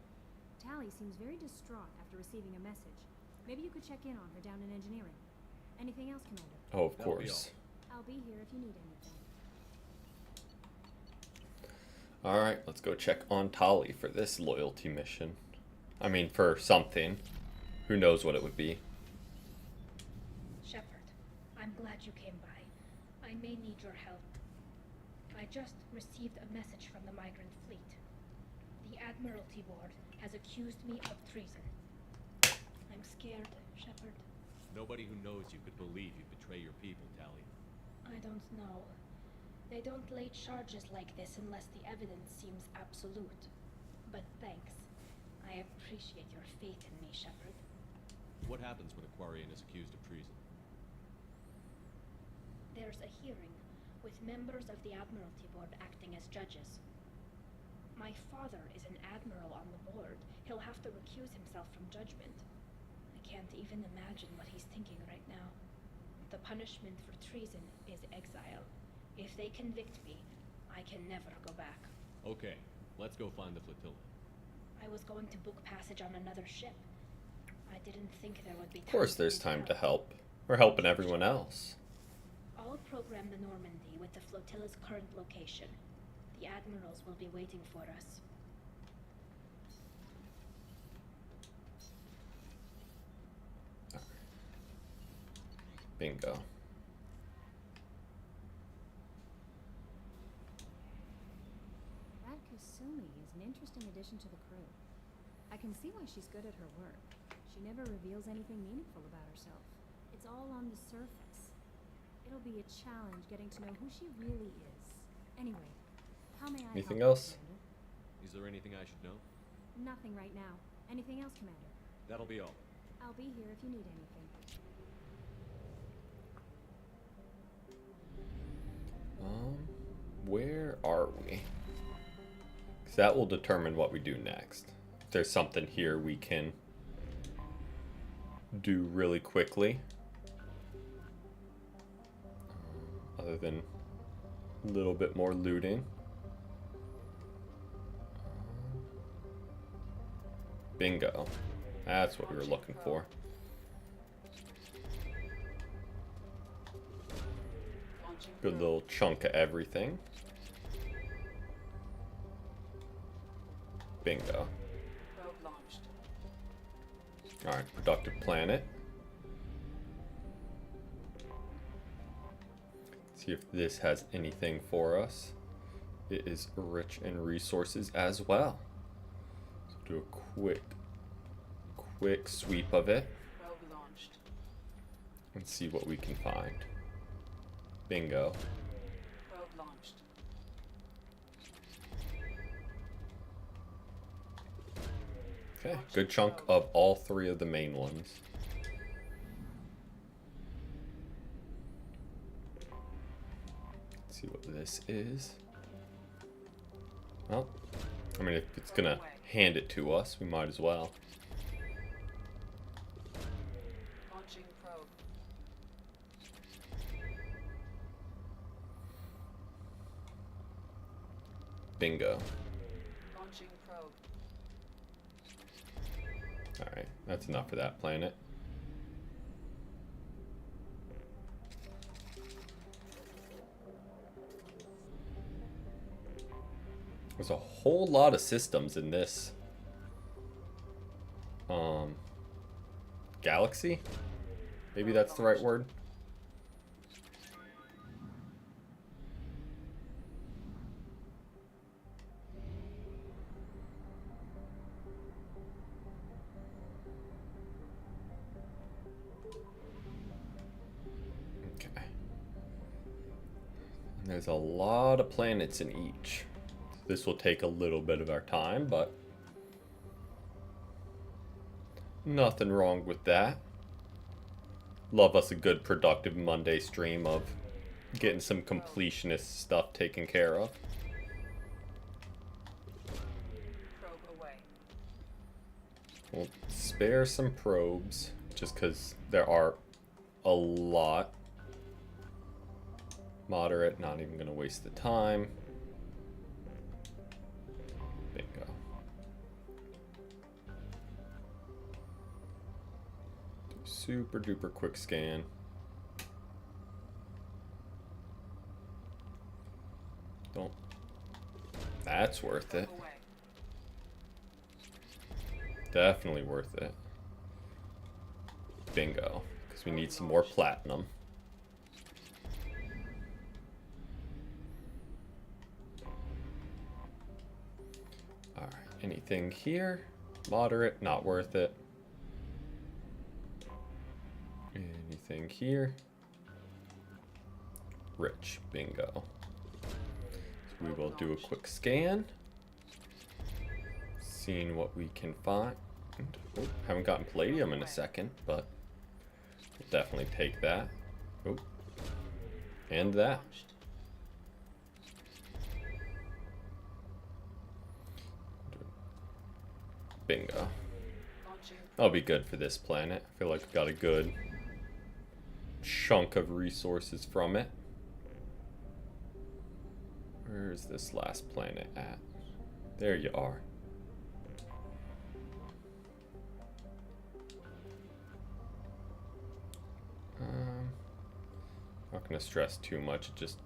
Tally seems very distraught after receiving a message. Maybe you could check in on her down in engineering. Anything else, Commander? Oh, of That'll be course. I'll be here if you need anything. Alright, let's go check on Tali for this loyalty mission. I mean, for something. Who knows what it would be. Shepard, I'm glad you came by. I may need your help. I just received a message from the migrant fleet. The Admiralty Board has accused me of treason. I'm scared, Shepard. Nobody who knows you could believe you betray your people, Tali. I don't know. They don't lay charges like this unless the evidence seems absolute. But thanks. I appreciate your faith in me, Shepard. What happens when a Quarian is accused of treason? There's a hearing with members of the Admiralty Board acting as judges. My father is an admiral on the board. He'll have to recuse himself from judgment. I can't even imagine what he's thinking right now. The punishment for treason is exile. If they convict me, I can never go back. Okay, let's go find the flotilla. I was going to book passage on another ship. I didn't think there would be time. Of course there's time to help. We're helping everyone else. I'll program the Normandy with the flotilla's current location. The admirals will be waiting for us. Bingo. That Kasumi is an interesting addition to the crew. I can see why she's good at her work. She never reveals anything meaningful about herself. It's all on the surface. It'll be a challenge getting to know who she really is. Anyway, how may I Anything help you, else? Commander? Is there anything I should know? Nothing right now. Anything else, Commander? That'll be all. I'll be here if you need anything. Where are we? Because that will determine what we do next. If there's something here we can do really quickly. Other than a little bit more looting. Bingo. That's what we were looking for. Good little chunk of everything. Bingo. Alright, productive planet. See if this has anything for us. It is rich in resources as well. So do a quick sweep of it. Probe launched. And see what we can find. Bingo. Probe launched. Okay, good chunk of all three of the main ones. Let's see what this is. Well, I mean, if it's gonna hand it to us, we might as well. Launching probe. Bingo. Launching probe. Alright, that's enough for that planet. There's a whole lot of systems in this galaxy? Maybe that's the right word. Okay. And there's a lot of planets in each. This will take a little bit of our time, but nothing wrong with that. Love us a good productive Monday stream of getting some completionist stuff taken care of. Probe away. We'll spare some probes just because there are a lot. Moderate, not even going to waste the time. Bingo. Super duper quick scan. Don't. That's worth it. Definitely worth it. Bingo. Because we need some more platinum. Alright, anything here? Moderate, not worth it. Anything here? Rich, bingo. So we will do a quick scan. Seeing what we can find. Oh, haven't gotten palladium in a second, but we'll definitely take that. Oh, and that. Bingo. That'll be good for this planet. I feel like we got a good chunk of resources from it. Where's this last planet at? There you are. Not gonna stress too much. It just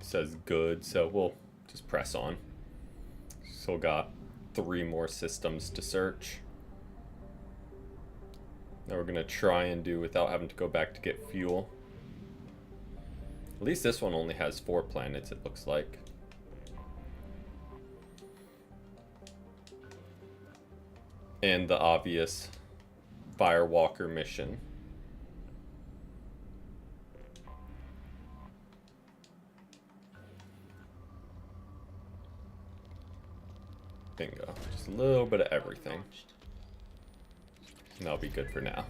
says good, so we'll just press on. Still got 3 more systems to search. That we're gonna try and do without having to go back to get fuel. At least this one only has 4 planets, it looks like. And the obvious Firewalker mission. Bingo. Just a little bit of everything. And that'll be good for now.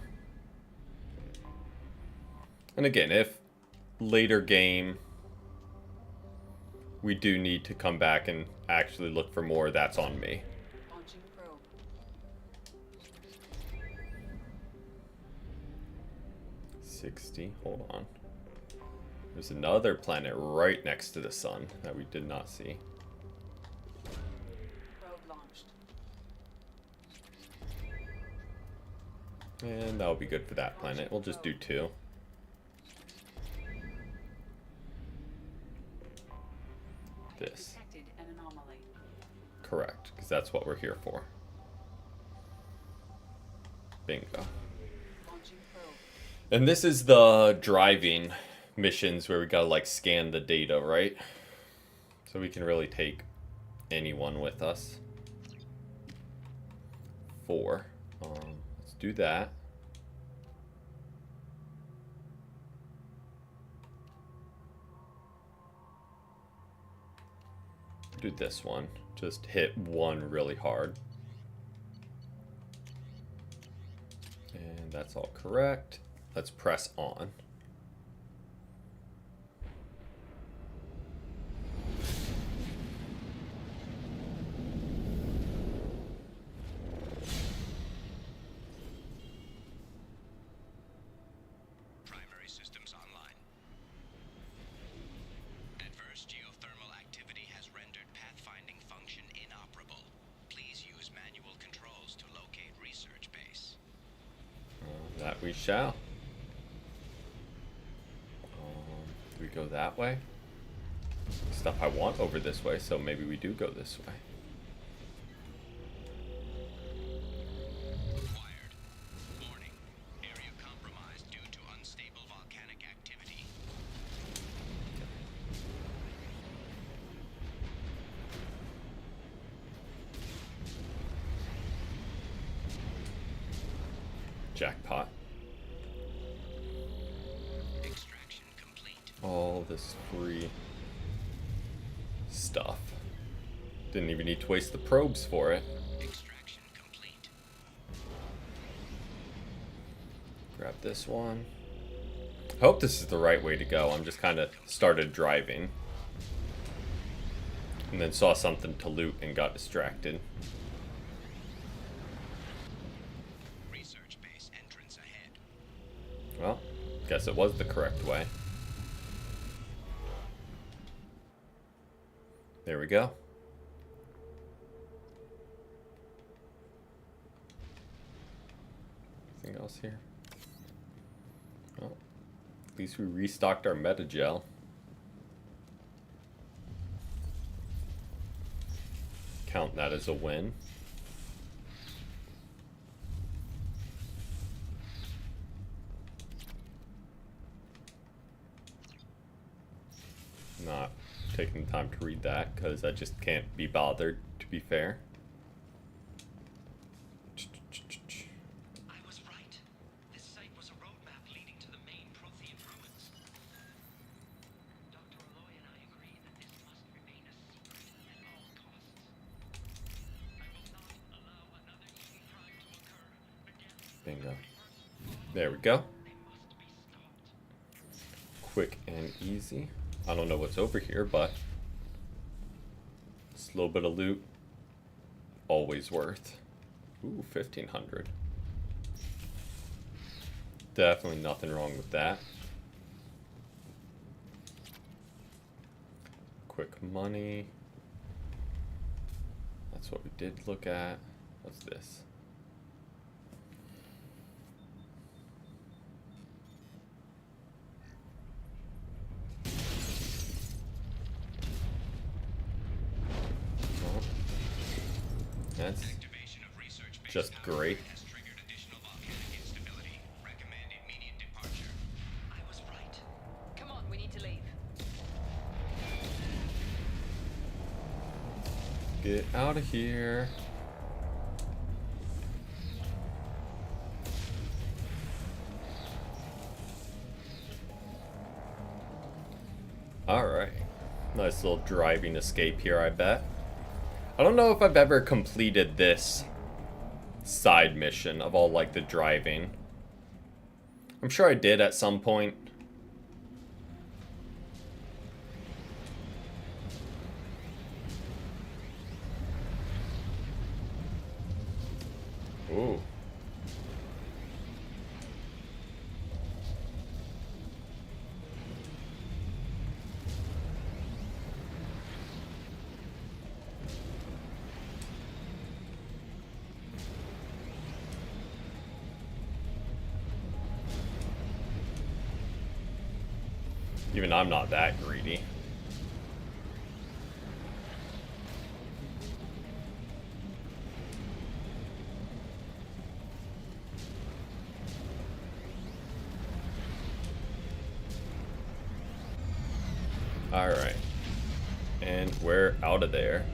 And again, if later game we do need to come back and actually look for more, that's on me. Launching probe. 60. Hold on. There's another planet right next to the sun that we did not see. Probe launched. And that'll be good for that planet. We'll just do 2. This. Detected an anomaly. Correct, because that's what we're here for. Bingo. Launching probe. And this is the driving missions where we gotta like scan the data, right? So we can really take anyone with us. 4. Let's do that. Do this one. Just hit 1 really hard. And that's all correct. Let's press on. Primary systems online. Adverse geothermal activity has rendered pathfinding function inoperable. Please use manual controls to locate research base. That we shall. Do we go that way? Stuff I want over this way, so maybe we do go this way. Acquired. Warning. Area compromised due to unstable volcanic activity. Jackpot. Extraction complete. All this free stuff. Didn't even need to waste the probes for it. Extraction complete. Grab this one. Hope this is the right way to go. I'm just kind of started driving. And then saw something to loot and got distracted. Research base entrance ahead. Well, guess it was the correct way. There we go. Anything else here? Well, at least we restocked our metagel. Count that as a win. Not taking the time to read that because I just can't be bothered, to be fair. I was right. This site was a roadmap leading to the main Prothean ruins. Dr. Aloy and I agree that this must remain a secret at all costs. I will not allow another Eden Prime to occur again. Bingo. There we go. Quick and easy. I don't know what's over here, but this little bit of loot, always worth. Ooh, 1,500. Definitely nothing wrong with that. Quick money. That's what we did look at. What's this? That's just great. I was right. Come on, we need to leave. Get out of here. Alright. Nice little driving escape here, I bet. I don't know if I've ever completed this side mission of all, like, the driving. I'm sure I did at some point. Ooh. Even I'm not that greedy. Alright. And we're out of there.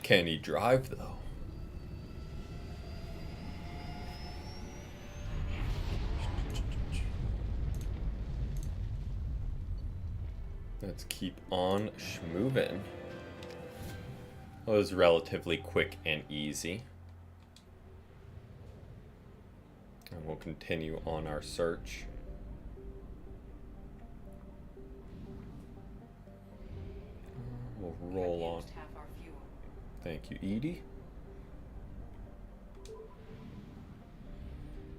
Can he drive, though? Let's keep on schmoving. It was relatively quick and easy. And we'll continue on our search. We'll roll on. Thank you, Edie.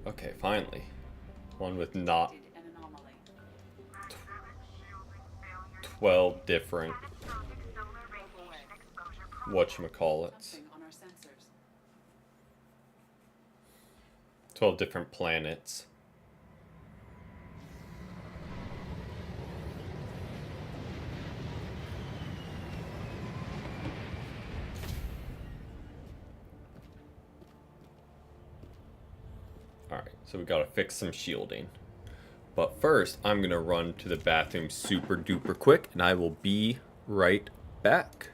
Okay, finally. One with not 12 different whatchamacallits. 12 different planets. Alright, so we gotta fix some shielding. But first, I'm gonna run to the bathroom super duper quick, and I will be right back.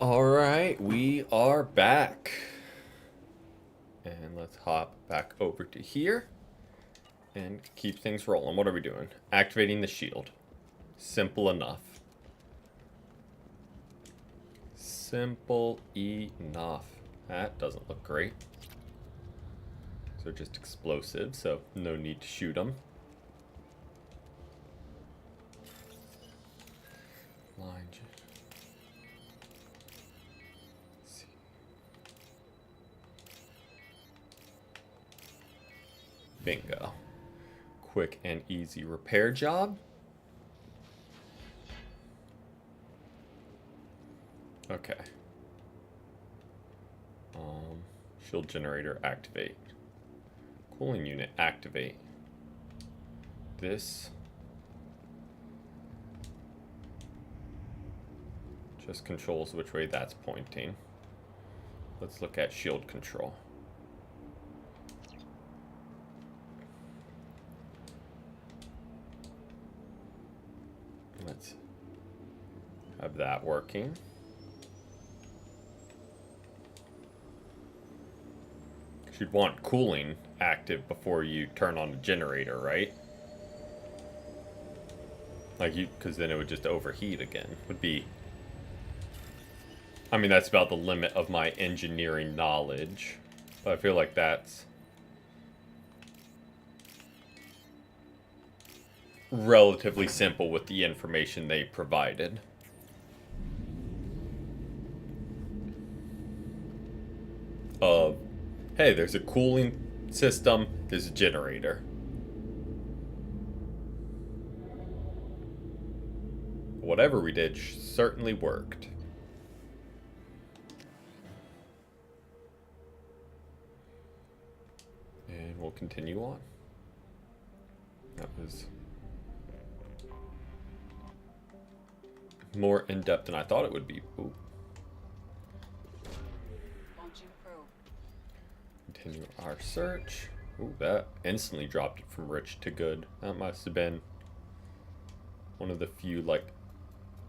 Alright, we are back. And let's hop back over to here and keep things rolling. What are we doing? Activating the shield. Simple enough. Simple enough. That doesn't look great. So just explosives, so no need to shoot them. Line. Bingo. Quick and easy repair job. Okay. Shield generator activate. Cooling unit activate. This just controls which way that's pointing. Let's look at shield control. Have that working. You'd want cooling active before you turn on the generator, right? Like because then it would just overheat again. Would be... I mean, that's about the limit of my engineering knowledge. But I feel like that's relatively simple with the information they provided. Hey, there's a cooling system, there's a generator. Whatever we did certainly worked. And we'll continue on. That was more in-depth than I thought it would be. Ooh. Continue our search. Ooh, that instantly dropped it from rich to good. That must have been one of the few, like,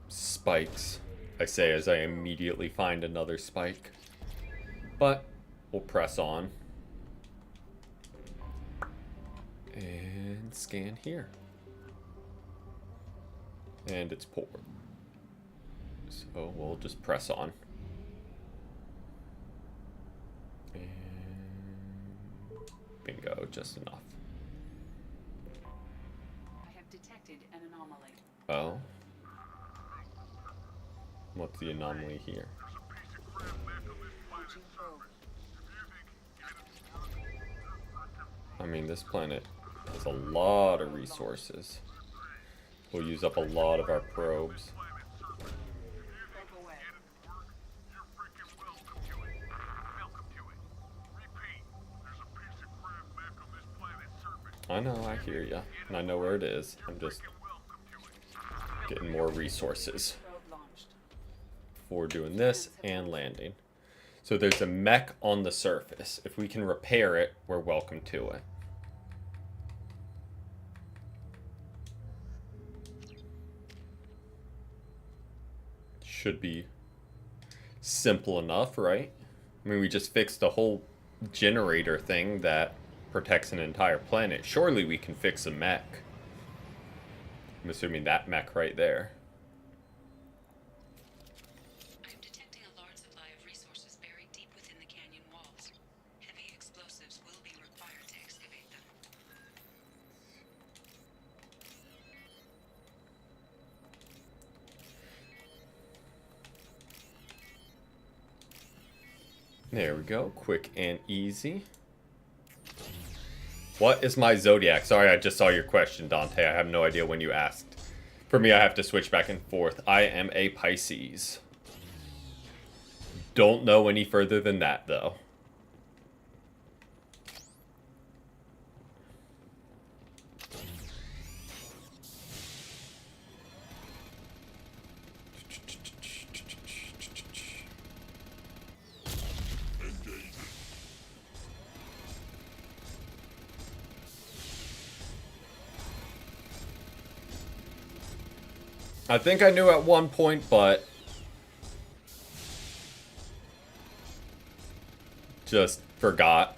spikes I say as I immediately find another spike. But we'll press on. And scan here. And it's poor. So we'll just press on. Bingo, just enough. I have detected an anomaly. Oh. What's the anomaly here? I mean, this planet has a lot of resources. We'll use up a lot of our probes. I know, I hear ya, and I know where it is. I'm just getting more resources for doing this and landing. So there's a mech on the surface. If we can repair it, we're welcome to it. Should be simple enough, right? I mean, we just fixed the whole generator thing that protects an entire planet. Surely we can fix a mech. I'm assuming that mech right there. I am detecting a large supply of resources buried deep within the canyon walls. Heavy explosives will be required to excavate them. There we go. Quick and easy. What is my zodiac? Sorry, I just saw your question, Dante. I have no idea when you asked. For me, I have to switch back and forth. I am a Pisces. Don't know any further than that, though. I think I knew at one point, but just forgot.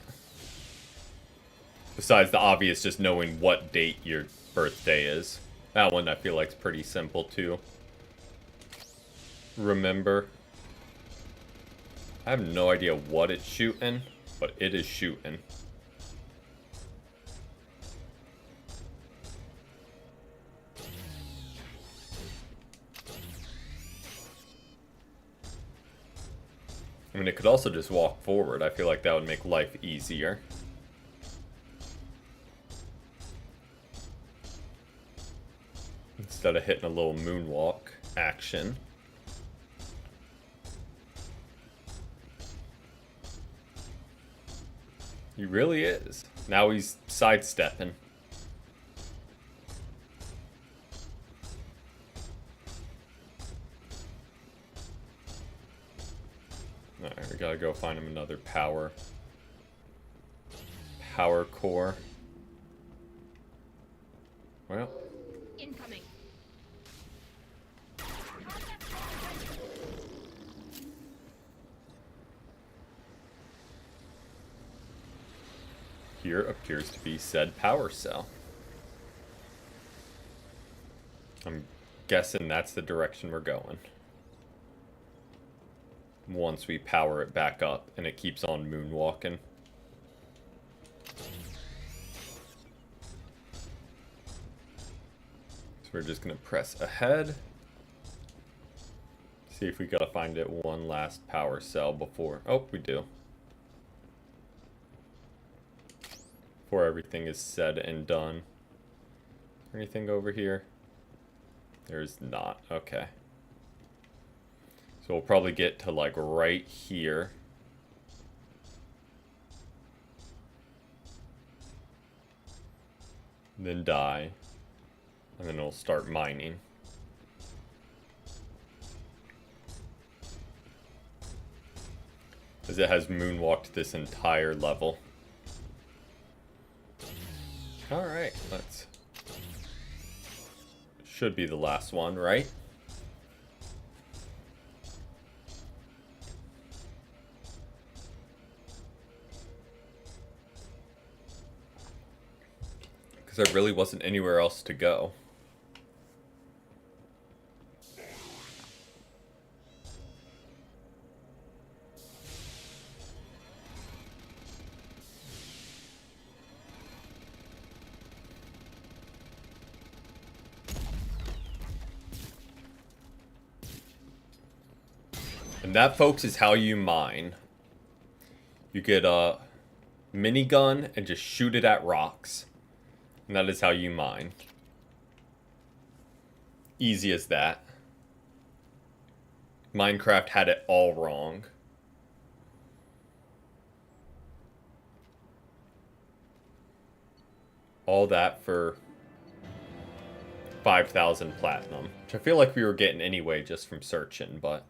Besides the obvious, just knowing what date your birthday is. That one I feel like is pretty simple to remember. I have no idea what it's shooting, but it is shooting. I mean, it could also just walk forward. I feel like that would make life easier. Instead of hitting a little moonwalk action. He really is. Now he's sidestepping. Alright, we gotta go find him another power core. Well. Incoming. here appears to be said power cell. I'm guessing that's the direction we're going. Once we power it back up and it keeps on moonwalking. So we're just gonna press ahead. See if we gotta find it one last power cell before... Oh, we do. Before everything is said and done. Anything over here? There's not. Okay. So we'll probably get to like right here. Then die. And then it'll start mining. Because it has moonwalked this entire level. Alright, let's... Should be the last one, right? Because there really wasn't anywhere else to go. And that, folks, is how you mine. You get a minigun and just shoot it at rocks. And that is how you mine. Easy as that. Minecraft had it all wrong. All that for 5,000 platinum. Which I feel like we were getting anyway just from searching, but...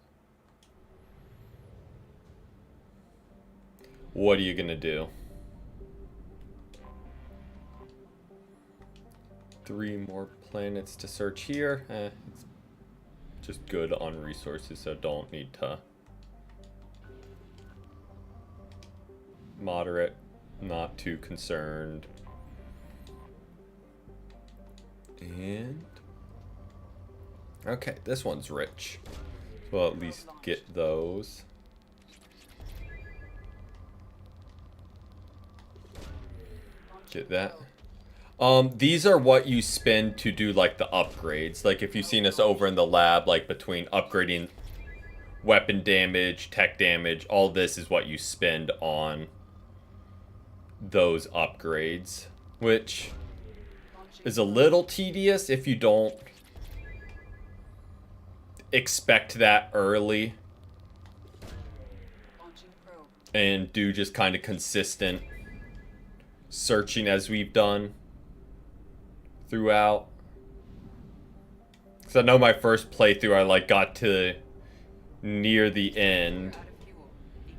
What are you gonna do? 3 more planets to search here. It's just good on resources, so don't need to. Moderate, not too concerned. And... Okay, this one's rich. We'll at least get those. Get that. These are what you spend to do, like, the upgrades. Like, if you've seen us over in the lab, like, between upgrading weapon damage, tech damage, all this is what you spend on those upgrades. Which is a little tedious if you don't expect that early. And do just kind of consistent searching as we've done throughout. Because I know my first playthrough I like got to near the end.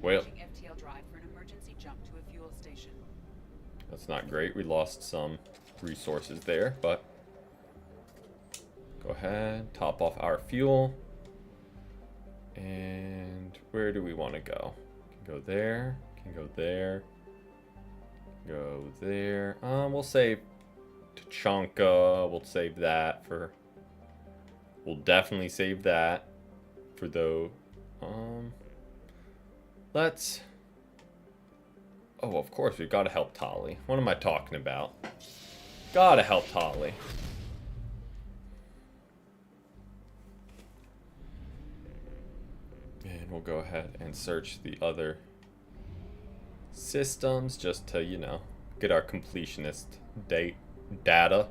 Well, that's not great. We lost some resources there, but go ahead, top off our fuel. And where do we want to go? Can go there, can go there. Go there. We'll save Tachanka. We'll save that for... We'll definitely save that for though. Let's... Oh, of course, we've got to help Tali. What am I talking about? Gotta help Tali. And we'll go ahead and search the other systems just to, you know, get our completionist data.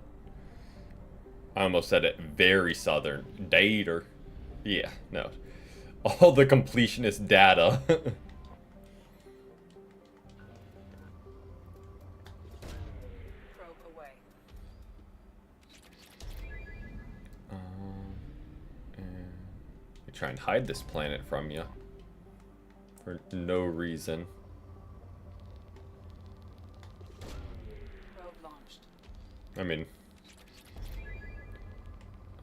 I almost said it very southern. Data. Yeah, no. All the completionist data. And we try and hide this planet from you for no reason. I mean,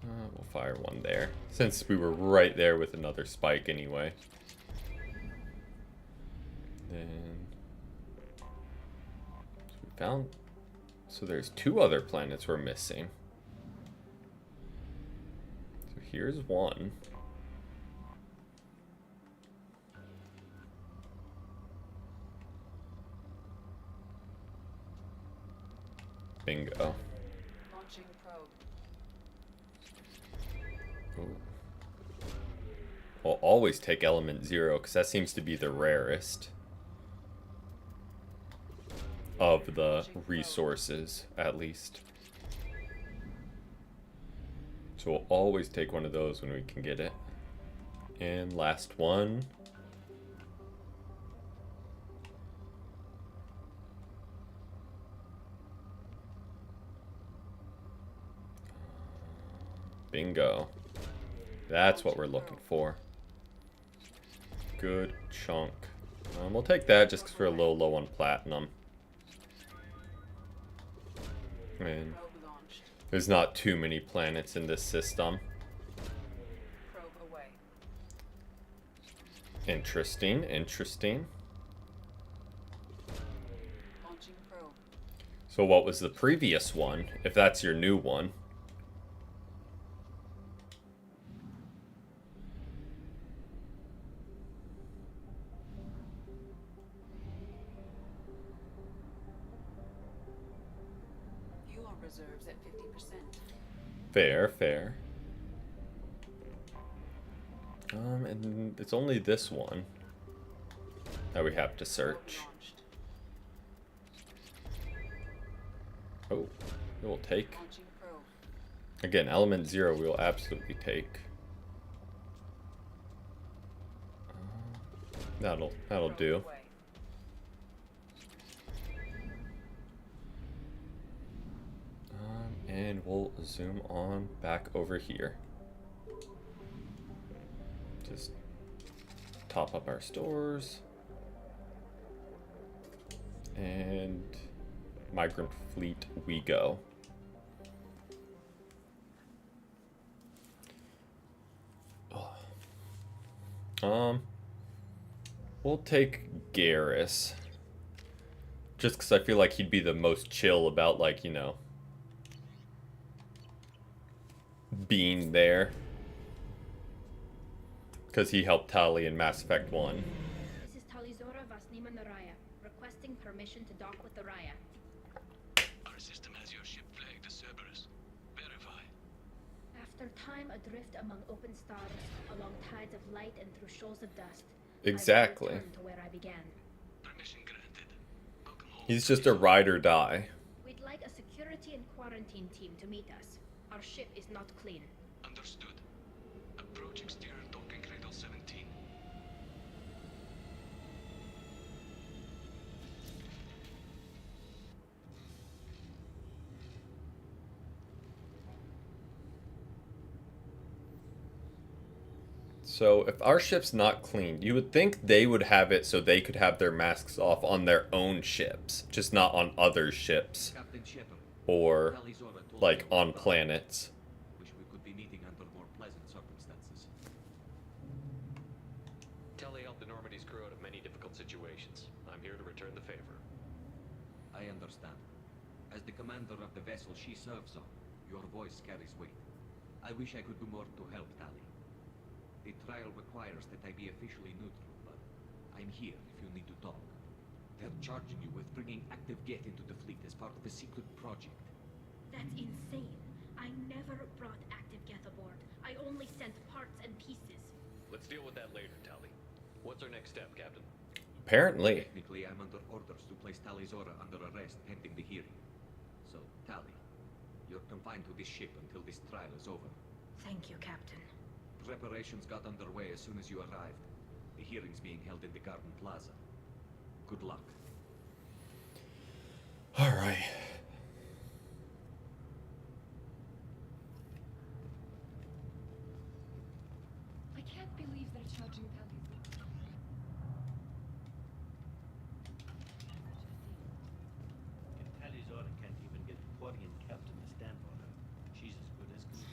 we'll fire one there, since we were right there with another spike anyway. Then Found... So there's 2 other planets we're missing. So here's one. Bingo. Launching probe. Ooh. We'll always take element 0 because that seems to be the rarest of the resources, at least. So we'll always take one of those when we can get it. And last one. Bingo. That's what we're looking for. Good chunk. We'll take that just because we're a little low on platinum. And there's not too many planets in this system. Probe away. Interesting, interesting. Launching probe. So what was the previous one, if that's your new one? Fuel reserves at 50%. Fair, fair. And it's only this one that we have to search. Oh, we'll take. Again, element 0 we will absolutely take. That'll do. And we'll zoom on back over here. Just top up our stores. And migrant fleet we go. We'll take Garrus. Just because I feel like he'd be the most chill about, like, you know, being there. Because he helped Tali in Mass Effect 1. This is Talizora Vasnima Naraya, requesting permission to dock with the Raya. Our system has your ship flagged as Cerberus. Verify. After time adrift among open stars, along tides of light and through shoals of dust, Exactly. I will return to where I began. Permission granted. Welcome home. He's just a ride or die. We'd like a security and quarantine team to meet us. Our ship is not clean. Understood. Approach exterior docking cradle 17. So if our ship's not cleaned, you would think they would have it so they could have their masks off on their own ships, just not on other ships. Or, like, on planets. Wish we could be meeting under more pleasant circumstances. Tali helped the Normandy's crew out of many difficult situations. I'm here to return the favor. I understand. As the commander of the vessel she serves on, your voice carries weight. I wish I could do more to help Tali. The trial requires that I be officially neutral, but I'm here if you need to talk. They're charging you with bringing active Geth into the fleet as part of a secret project. That's insane. I never brought active Geth aboard. I only sent parts and pieces. Let's deal with that later, Tali. What's our next step, Captain? Apparently. Technically, I'm under orders to place Talizora under arrest pending the hearing. So, Tali, you're confined to this ship until this trial is over. Thank you, Captain. Preparations got underway as soon as you arrived. The hearing's being held in the Garden Plaza. Good luck. All right. I can't believe they're charging Tali. If Talizora can't even get the Quarian captain to stand for her, she's as good as gold.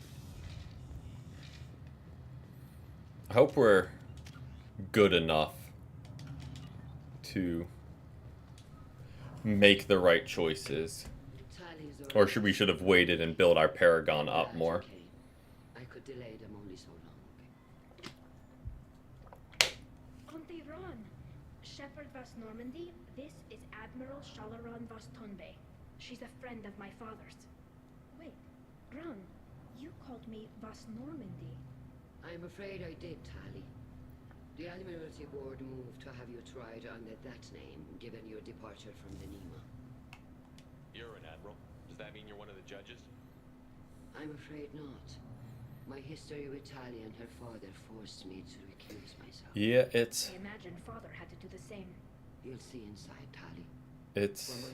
I hope we're good enough to make the right choices. Or should we should have waited and built our Paragon up more. I could delay them only so long. Auntie Ron! Shepard Vas Normandy, this is Admiral Shalaron Vas Tonbe. She's a friend of my father's. Wait, Ron, you called me Vas Normandy. I'm afraid I did, Tali. The Admiralty Board moved to have you tried under that name, given your departure from the Nima. You're an admiral. Does that mean you're one of the judges? I'm afraid not. My history with Tali and her father forced me to recuse myself. Yeah, it's... I imagine father had to do the same. You'll see inside, Tali. It's...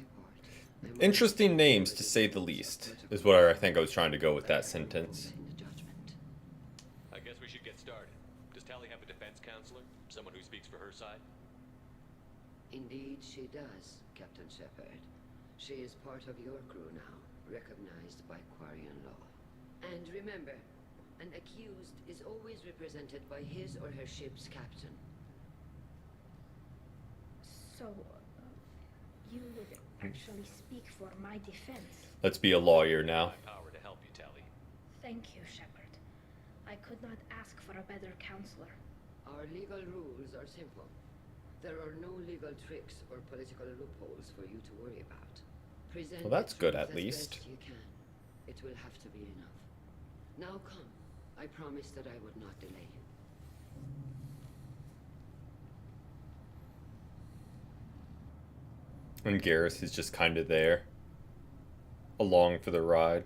interesting names, to say the least, is what I think I was trying to go with that sentence. I guess we should get started. Does Tali have a defense counselor? Someone who speaks for her side? Indeed, she does, Captain Shepard. She is part of your crew now, recognized by Quarian law. And remember, an accused is always represented by his or her ship's captain. So, you would actually speak for my defense. Let's be a lawyer now. Power to help you, Tali. Thank you, Shepard. I could not ask for a better counselor. Our legal rules are simple. There are no legal tricks or political loopholes for you to worry about. Present Well, that's good, at as least. best you can. It will have to be enough. Now come. I promised that I would not delay you. And Garrus is just kind of there, along for the ride.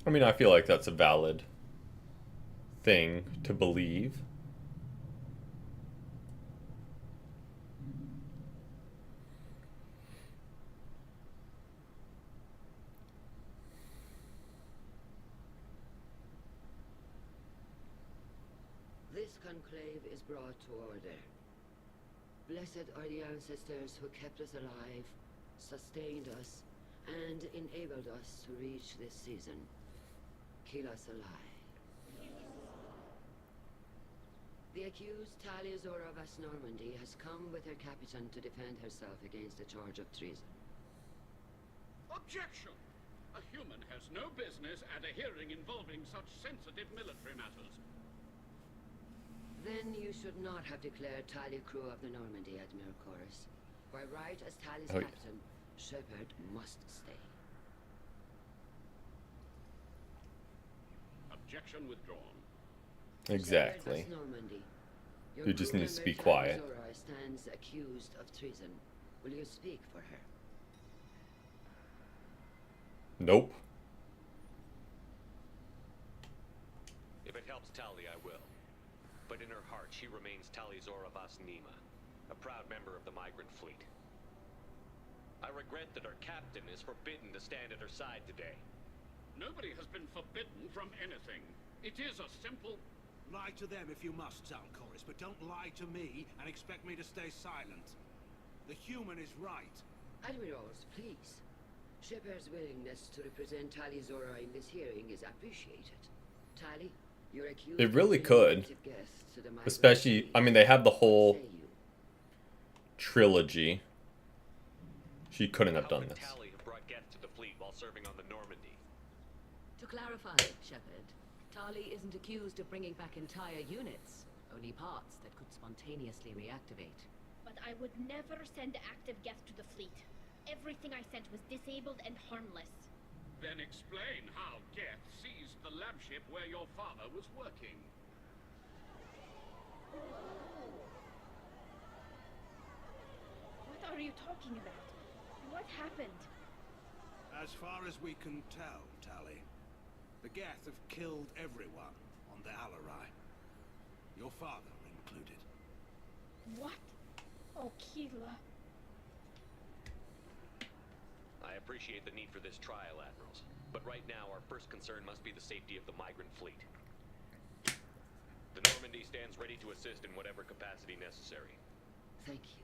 I mean, I feel like that's a valid thing to believe. This conclave is brought to order. Blessed are the ancestors who kept us alive, sustained us, and enabled us to reach this season. Keep us alive. The accused Talia Zora Vas Normandy has come with her captain to defend herself against a charge of treason. Objection! A human has no business at a hearing involving such sensitive military matters. Then you should not have declared Talia crew of the Normandy, Admiral Chorus. By right as Talia's captain, Shepard must stay. Objection withdrawn. Exactly. Normandy. You just need to be Talia quiet. Zora stands accused of treason. Will you speak for her? Nope. If it helps Tali, I will. But in her heart, she remains Tali Zora Vas Nima, a proud member of the migrant fleet. I regret that our captain is forbidden to stand at her side today. Nobody has been forbidden from anything. It is a simple... Lie to them if you must, Zalcoris, but don't lie to me and expect me to stay silent. The human is right. Admirals, please. Shepard's willingness to represent Tali Zora in this hearing is appreciated. Tali, you're accused. It really could. Guests to the Especially, I mean, they have the whole trilogy. She couldn't have done this. Tali brought guests to the fleet while serving on the Normandy. To clarify, Shepard, Tali isn't accused of bringing back entire units, only parts that could spontaneously reactivate. But I would never send active guests to the fleet. Everything I sent was disabled and harmless. Then explain how Geth seized the lab ship where your father was working. What are you talking about? What happened? As far as we can tell, Tali, the Geth have killed everyone on the Alarai. Your father included. What? Oh, Keela. I appreciate the need for this trial, Admirals. But right now, our first concern must be the safety of the migrant fleet. The Normandy stands ready to assist in whatever capacity necessary. Thank you.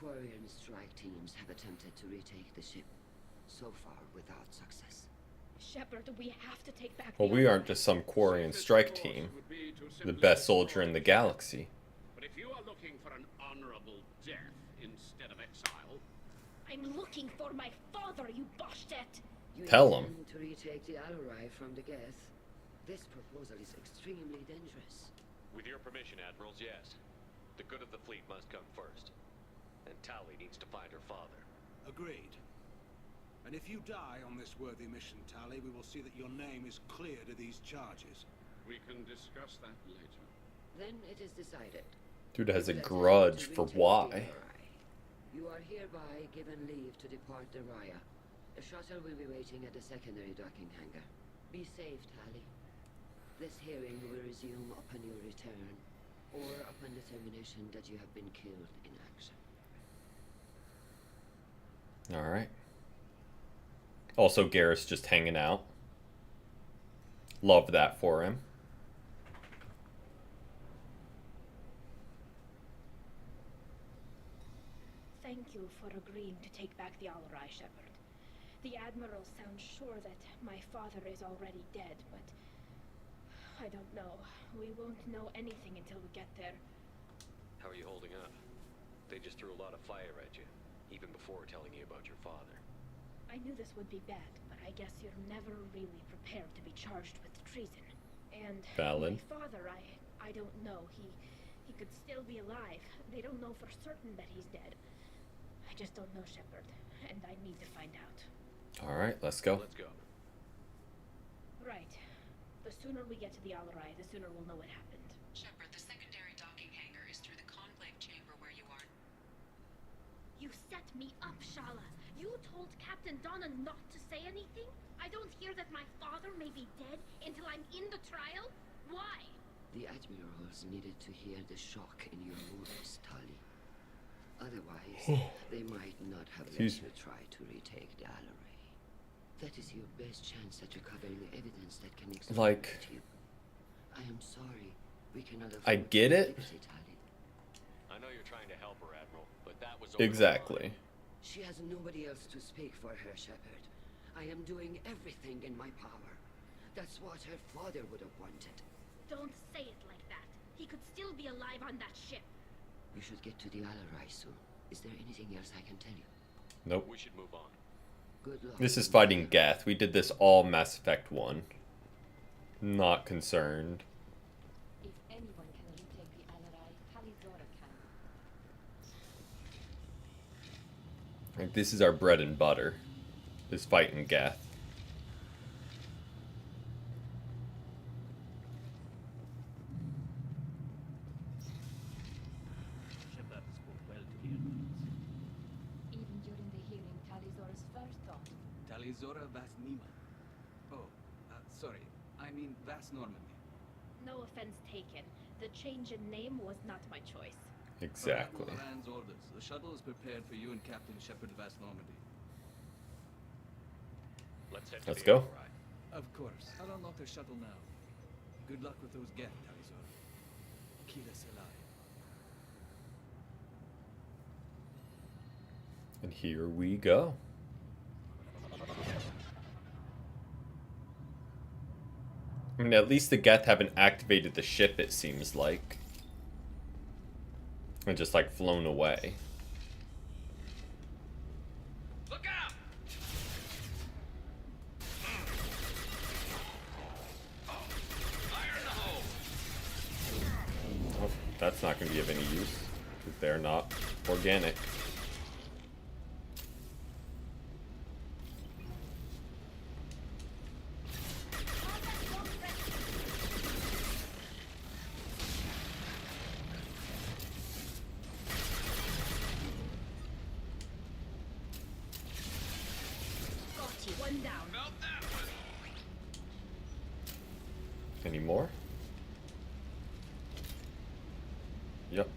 Quarian strike teams have attempted to retake the ship, so far without success. Shepard, we have to take back Well, the we Allies. aren't just some Quarian strike team. The best soldier in the galaxy. But if you are looking for an honorable death instead of exile, I'm looking for my father, you bastet! You Tell him. intend to retake the Alarai from the Geth? This proposal is extremely dangerous. With your permission, Admirals, yes. The good of the fleet must come first. And Tali needs to find her father. Agreed. And if you die on this worthy mission, Tali, we will see that your name is cleared of these charges. we can discuss that later. Then it is decided. Dude has a You will grudge attempt to for retake the why. Alarai. You are hereby given leave to depart the Raya. A shuttle will be waiting at the secondary docking hangar. Be safe, Tali. This hearing will resume upon your return, or upon determination that you have been killed in action. Alright. Also, Garrus just hanging out. Love that for him. Thank you for agreeing to take back the Alarai, Shepard. The Admiral sounds sure that my father is already dead, but I don't know. We won't know anything until we get there. How are you holding up? They just threw a lot of fire at you, even before telling you about your father. I knew this would be bad, but I guess you're never really prepared to be charged with treason. And Valid. my father, I don't know. He could still be alive. They don't know for certain that he's dead. I just don't know, Shepard, and I need to find out. Alright, let's go. Let's go. Right. The sooner we get to the Alarai, the sooner we'll know what happened. Shepard, the secondary docking hangar is through the conclave chamber where you are. You set me up, Shala. You told Captain Donna not to say anything? I don't hear that my father may be dead until I'm in the trial? Why? The Admirals needed to hear the shock in your voice, Tali. Otherwise, they might not have let you try to retake the Alarai. That is your best chance at recovering the evidence that can exonerate you. I am sorry. We cannot afford I get it. Tali. I know you're trying to help her, Admiral, but that was Exactly. She has nobody else to speak for her, Shepard. I am doing everything in my power. That's what her father would have wanted. Don't say it like that. He could still be alive on that ship. We should get to the Alarai soon. Is there anything else I can tell you? Nope. We should move on. Good luck. This is fighting Geth. We did this all Mass Effect 1. Not concerned. If anyone can retake the Alarai, Talizora can. Like, this is our bread and butter. This fighting Geth. Shepard spoke well to the Admirals. Even during the hearing, Talizora's first thought. Talizora Vas Nima. Oh, sorry. I mean Vas Normandy. No offense taken. The change in name was not my choice. Exactly. Per Admiral Rand's orders, the shuttle is prepared for you and Captain Shepard Vas Normandy. Let's head to Let's the go. Alarai. Of course. I'll unlock the shuttle now. Good luck with those Geth, Talizora. Keep us alive. And here we go. I mean, at least the Geth haven't activated the ship, it seems like. And just, like, flown away. Look out! Fire in the hole! Oh, that's not going to be of any use. Because they're not organic. One down. Any more? Yep.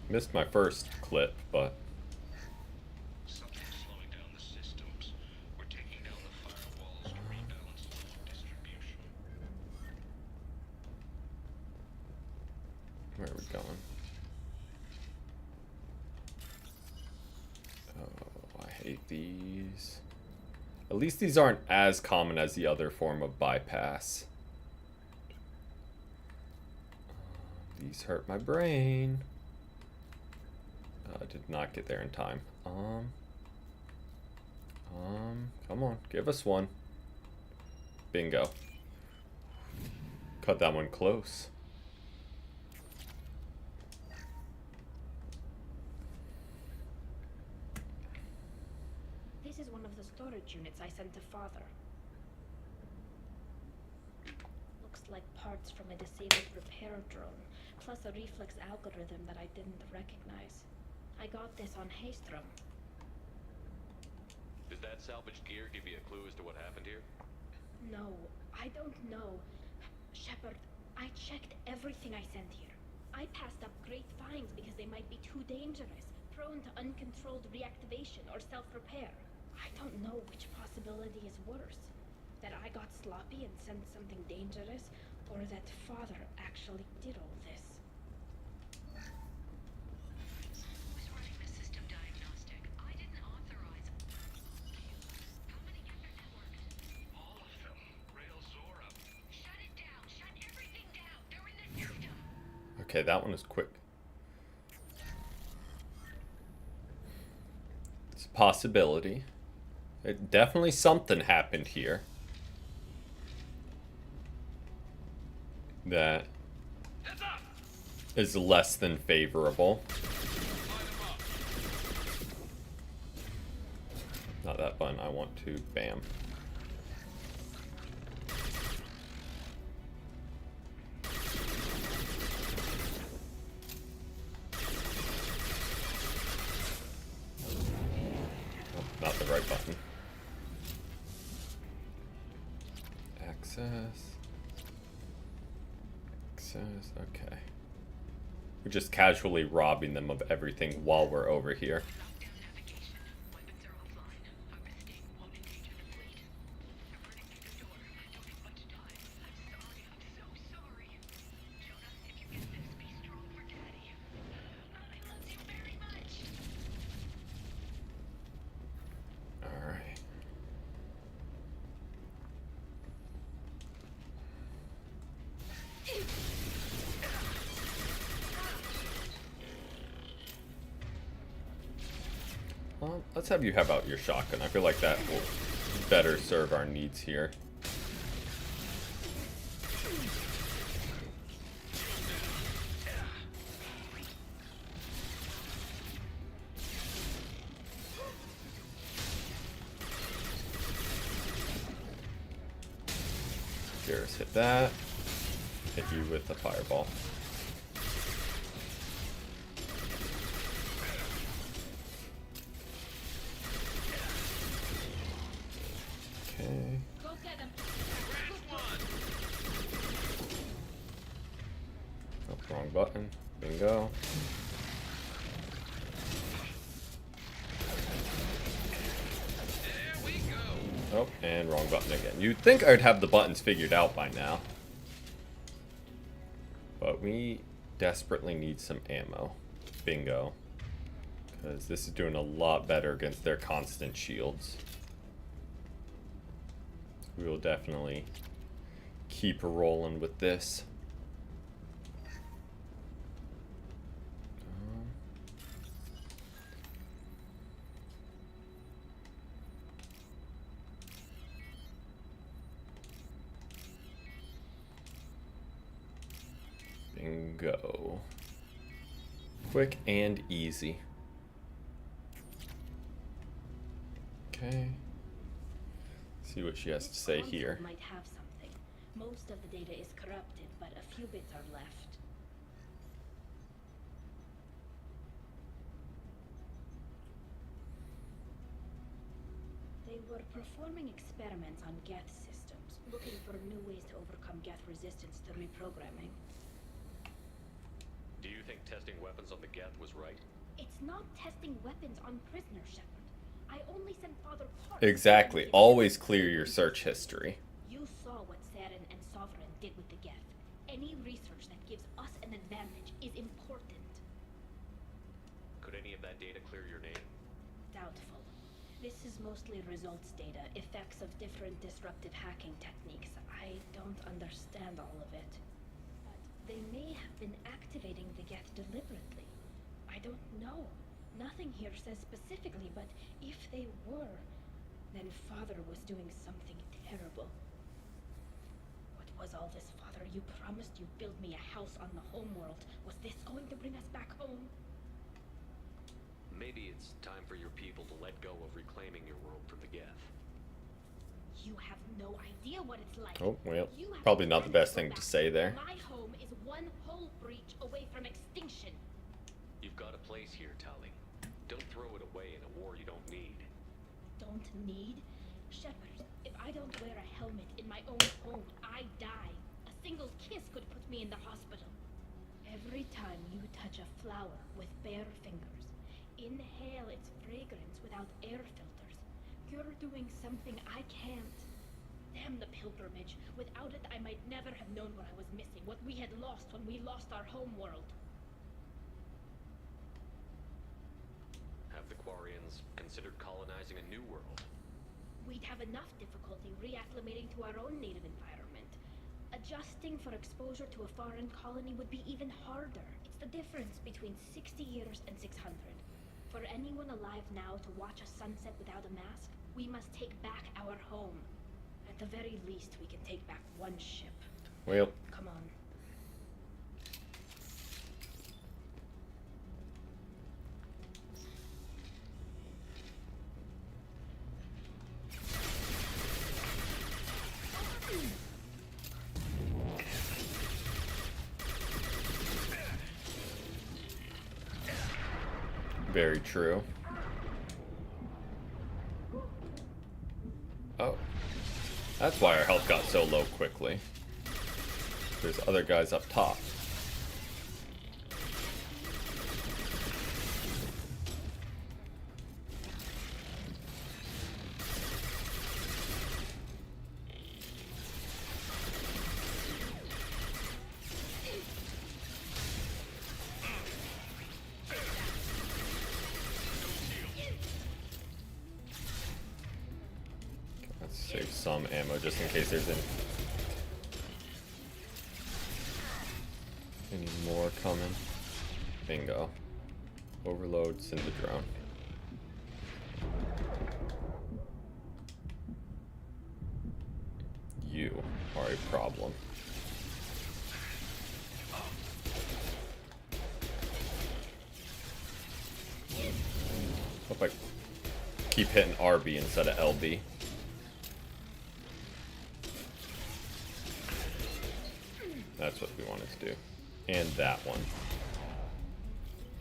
Missed my first clip, but Something's slowing down the systems. We're taking down the firewalls to rebalance load distribution. Where are we going? Oh, I hate these. At least these aren't as common as the other form of bypass. These hurt my brain. I did not get there in time. Come on, give us one. Bingo. Cut that one close. This is one of the storage units I sent to Father. Looks like parts from a disabled repair drone, plus a reflex algorithm that I didn't recognize. I got this on Haystrom. Does that salvaged gear give you a clue as to what happened here? No, I don't know. Shepard, I checked everything I sent here. I passed up great finds because they might be too dangerous, prone to uncontrolled reactivation or self-repair. I don't know which possibility is worse. That I got sloppy and sent something dangerous, or that Father actually did all this. Who's running the system diagnostic? I didn't authorize. How many get their network? All of them. Rail Zora. Shut it down. Shut everything down. They're in the system. Okay, that one is quick. It's a possibility. Definitely something happened here that is less than favorable. Not that button. I want to bam. Oh, not the right button. Access, okay. We're just casually robbing them of everything while we're over here. Alright. Well, let's have you have out your shotgun. I feel like that will better serve our needs here. Garrus, hit that. Hit you with the fireball. Okay. Go get him. Oh, wrong button. Bingo. Oh, and wrong button again. You'd think I'd have the buttons figured out by now. But we desperately need some ammo. Bingo. Because this is doing a lot better against their constant shields. We will definitely keep rolling with this. Bingo. Quick and easy. Okay. See what she has to say here. Might have something. Most of the data is corrupted, but a few bits are left. They were performing experiments on Geth systems, looking for new ways to overcome Geth resistance to reprogramming. Do you think testing weapons on the Geth was right? It's not testing weapons on prisoners, Shepard. I only sent Father parts. Exactly. Always clear your search history. You saw what Saren and Sovereign did with the Geth. Any research that gives us an advantage is This is mostly results data, effects of different disruptive hacking techniques. I don't understand all of it. But they may have been activating the Geth deliberately. I don't know. Nothing here says specifically, but if they were, then Father was doing something terrible. What was all this, Father? You promised you'd build me a house on the homeworld. Was this going to bring us back home? Maybe it's time for your people to let go of reclaiming your world from the Geth. You have no idea what it's like. Oh, well, You have probably not the planned best to go thing to back. say there. My home is one hull breach away from extinction. You've got a place here, Tali. Don't throw it away in a war you don't need. Don't need? Shepard, if I don't wear a helmet in my own home, I die. A single kiss could put me in the hospital. Every time you touch a flower with bare fingers, inhale its fragrance without air filters, you're doing something I can't. Damn the pilgrimage. Without it, I might never have known what I was missing, what we had lost when we lost our home world. Have the Quarians considered colonizing a new world? We'd have enough difficulty reacclimating to our own native environment. Adjusting for exposure to a foreign colony would be even harder. It's the difference between 60 years and 600. For anyone alive now to watch a sunset without a mask, we must take back our home. At the very least, we can take back one ship. Well. Come on. Very true. Oh. That's why our health got so low quickly. There's other guys up top. Let's save some ammo just in case there's any more coming. Bingo. Overload, send the drone. You are a problem. Hope I keep hitting RB instead of LB. That's what we wanted to do. And that one.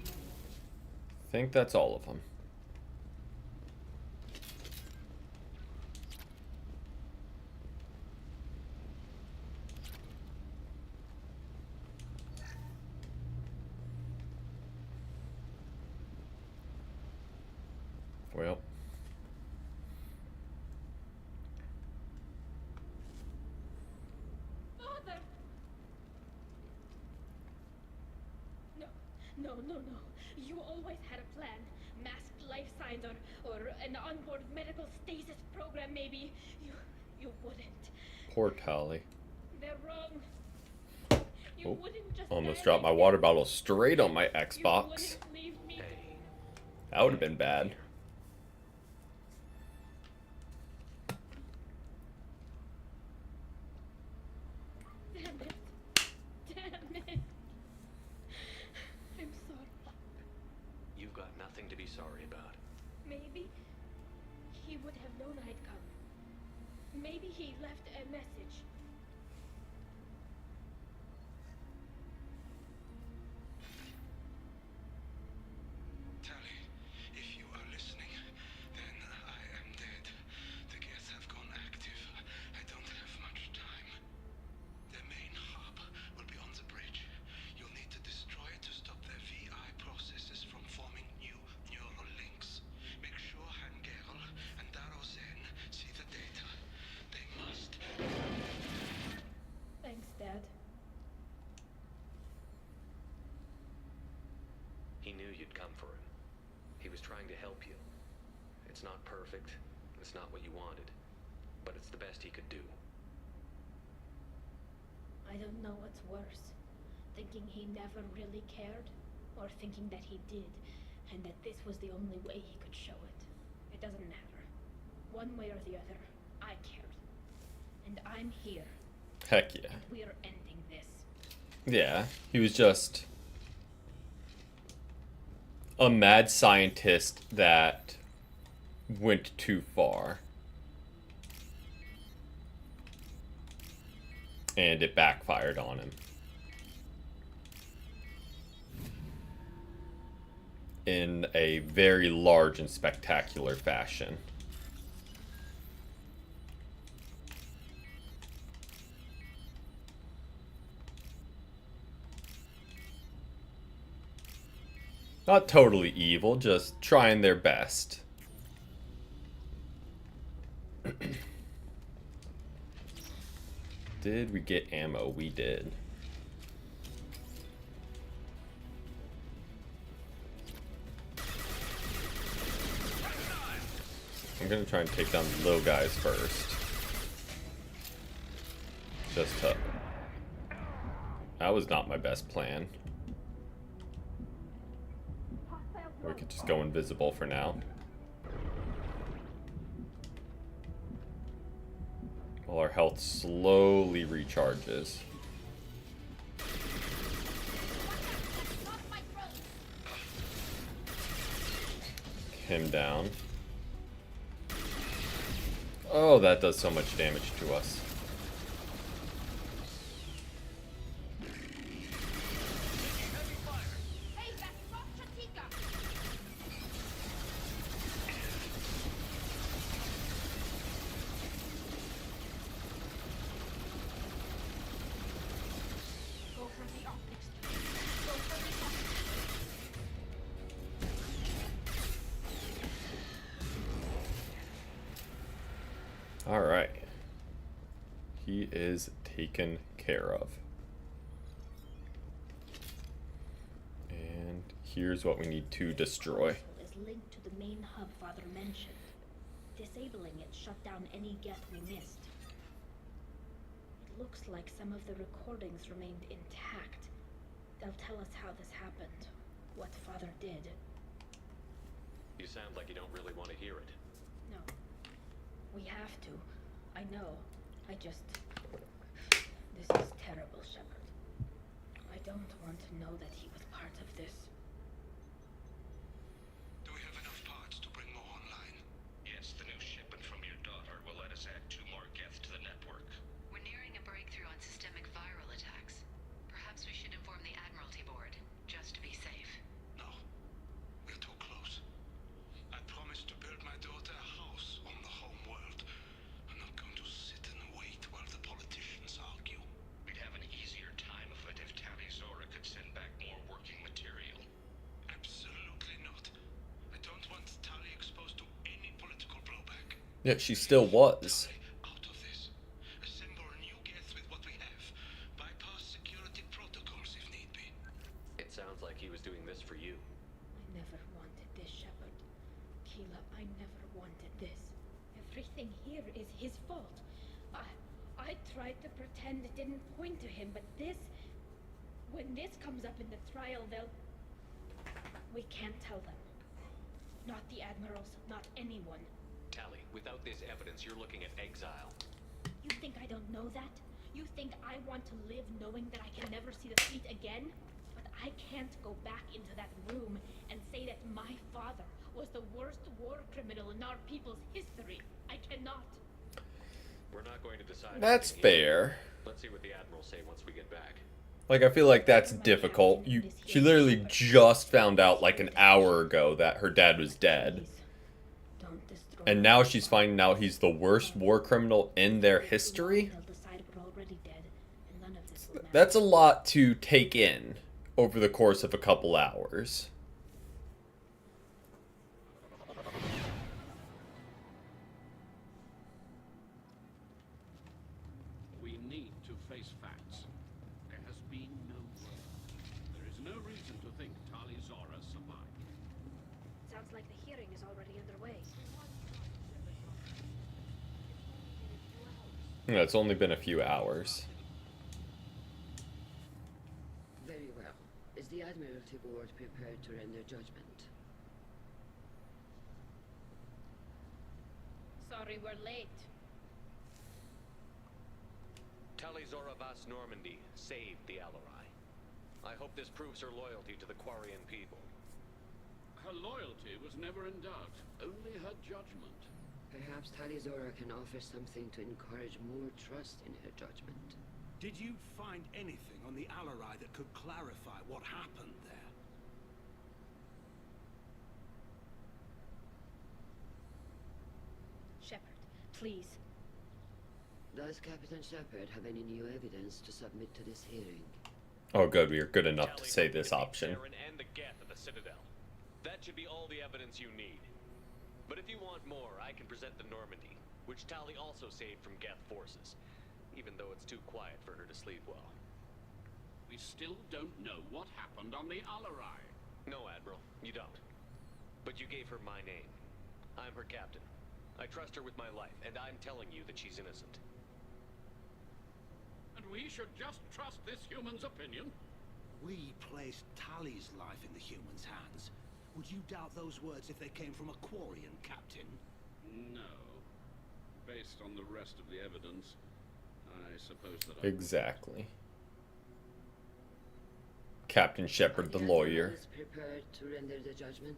I think that's all of them. Well. Father! No. You always had a plan. Masked life signs or an onboard medical stasis program maybe. You wouldn't. Poor Tali. They're wrong. You wouldn't just Almost dropped my water bottle straight on my Xbox. wouldn't leave me. That would have been bad. Damn it. I'm sorry. You've got nothing to be sorry about. Maybe he would have known I'd come. Maybe he left a message. Tali, if you are listening, then I am dead. The Geth have gone active. I don't have much time. The main hub will be on the bridge. You'll need to destroy it to stop their VI processes from forming new neural links. Make sure Hangel and Darozen see the data. They must. Thanks, Dad. He knew you'd come for him. He was trying to help you. It's not perfect. It's not what you wanted. But it's the best he could do. I don't know what's worse. Thinking he never really cared, or thinking that he did, and that this was the only way he could show it. It doesn't matter. One way or the other, I cared. And I'm here. Heck yeah. And we're ending this. Yeah, he was just a mad scientist that went too far. And it backfired on him. In a very large and spectacular fashion. Not totally evil, just trying their best. Did we get ammo? We did. I'm gonna try and take down the little guys first. Just to... That was not my best plan. We could just go invisible for now. While our health slowly recharges. Him down. Oh, that does so much damage to us. Alright. He is taken care of. And here's what we need to destroy. Is linked to the main hub Father mentioned. Disabling it shut down any geth we missed. It looks like some of the recordings remained intact. They'll tell us how this happened, what Father did. You sound like you don't really want to hear it. No. We have to. I know. This is terrible, Shepard. I don't want to know that he was part of this. Do we have enough parts to bring more online? Yes, the new shipment from your daughter will let us add 2 more geth to the network. We're nearing a breakthrough on systemic viral attacks. Perhaps we should inform the Admiralty Board, just to be safe. No. We're too close. I promised to build my daughter a house on the home world. I'm not going to sit and wait while the politicians argue. We'd have an easier time of it if Tali Zora could send back more working material. Absolutely not. I don't want Tali exposed to any political blowback. Yeah, she still was. Out of this. Assemble a new geth with what we have. Bypass security protocols if need be. It sounds like he was doing this for you. I never wanted this, Shepard. Keela, I never wanted this. Everything here is his fault. I tried to pretend it didn't point to him, but this... When this comes up in the trial, they'll... We can't tell them. Not the admirals, not anyone. Tali, without this evidence, you're looking at exile. You think I don't know that? You think I want to live knowing that I can never see the fleet again? But I can't go back into that room and say that my father was the worst war criminal in our people's history. I cannot. We're not going to decide. That's fair. Let's see what the Admirals say once we get back. Like, I feel like that's difficult. She literally just found out like an hour ago that her dad was dead. And now she's finding out he's the worst war criminal in their history? That's a lot to take in over the course of a couple hours. We need to face facts. There has been no war. There is no reason to think Tali Zora survived. Sounds like the hearing is already underway. Yeah, it's only been a few hours. Very well. Is the Admiralty Board prepared to render judgment? Sorry we're late. Talizora Vas Normandy saved the Alarai. I hope this proves her loyalty to the Quarian people. Her loyalty was never in doubt, only her judgment. Perhaps Talizora can offer something to encourage more trust in her judgment. Did you find anything on the Alarai that could clarify what happened there? Shepard, please. Does Captain Shepard have any new evidence to submit to this hearing? Oh, good. We are good enough to say this option. And the Geth of the Citadel. That should be all the evidence you need. But if you want more, I can present the Normandy, which Tali also saved from Geth forces, even though it's too quiet for her to sleep well. We still don't know what happened on the Alarai. No, Admiral, you don't. But you gave her my name. I'm her captain. I trust her with my life, and I'm telling you that she's innocent. And we should just trust this human's opinion? We placed Tali's life in the human's hands. Would you doubt those words if they came from a Quarian, Captain? No. Based on the rest of the evidence, I suppose that I... Exactly. Captain Shepard, the lawyer. Is prepared to render the judgment?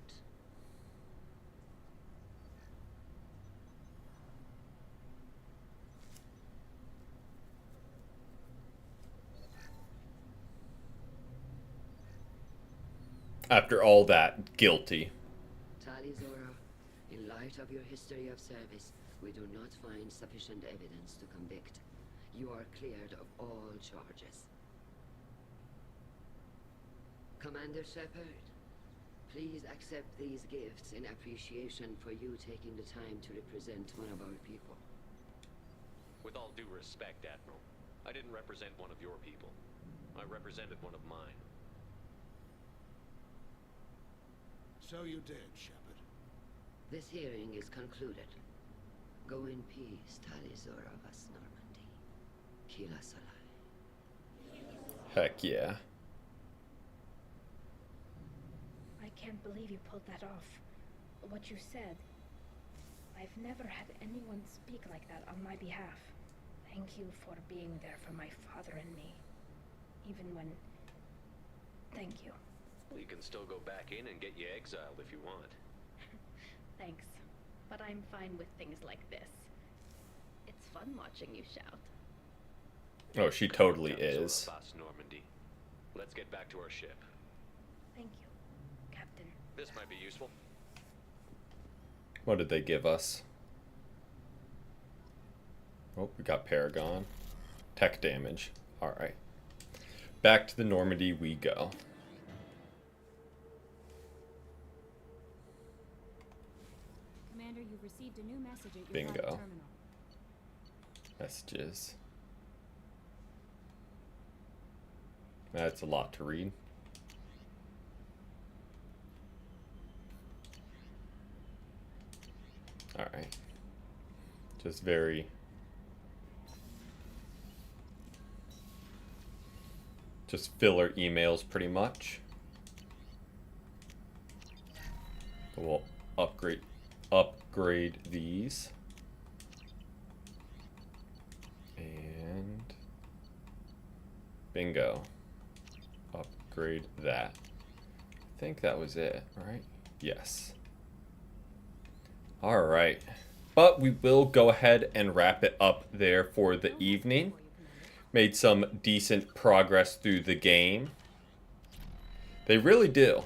After all that, guilty. Talizora, in light of your history of service, we do not find sufficient evidence to convict. You are cleared of all charges. Commander Shepard, please accept these gifts in appreciation for you taking the time to represent one of our people. With all due respect, Admiral, I didn't represent one of your people. I represented one of mine. So you did, Shepard. This hearing is concluded. Go in peace, Talizora Vas Normandy. Kila Salai. Heck yeah. I can't believe you pulled that off. What you said. I've never had anyone speak like that on my behalf. Thank you for being there for my father and me. Even when... Thank you. You can still go back in and get you exiled if you want. Thanks, but I'm fine with things like this. It's fun watching you shout. Oh, she totally is. Boss Normandy. Let's get back to our ship. Thank you, Captain. This might be useful. What did they give us? Oh, we got Paragon. Tech damage. Alright. Back to the Normandy we go. Commander, you've received a new message at your Bingo. private terminal. Messages. That's a lot to read. Alright. Just very... just filler emails pretty much. We'll upgrade these. And bingo. Upgrade that. I think that was it, right? Yes. All right. But we will go ahead and wrap it up there for the evening. Made some decent progress through the game. They really do.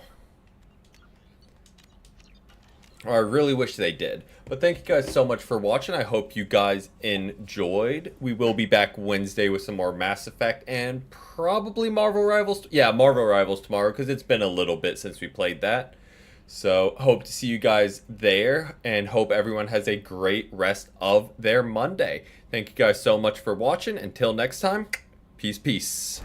Or I really wish they did. But thank you guys so much for watching. I hope you guys enjoyed. We will be back Wednesday with some more Mass Effect and probably Marvel Rivals. Yeah, Marvel Rivals tomorrow because it's been a little bit since we played that. So hope to see you guys there and hope everyone has a great rest of their Monday. Thank you guys so much for watching. Until next time, peace.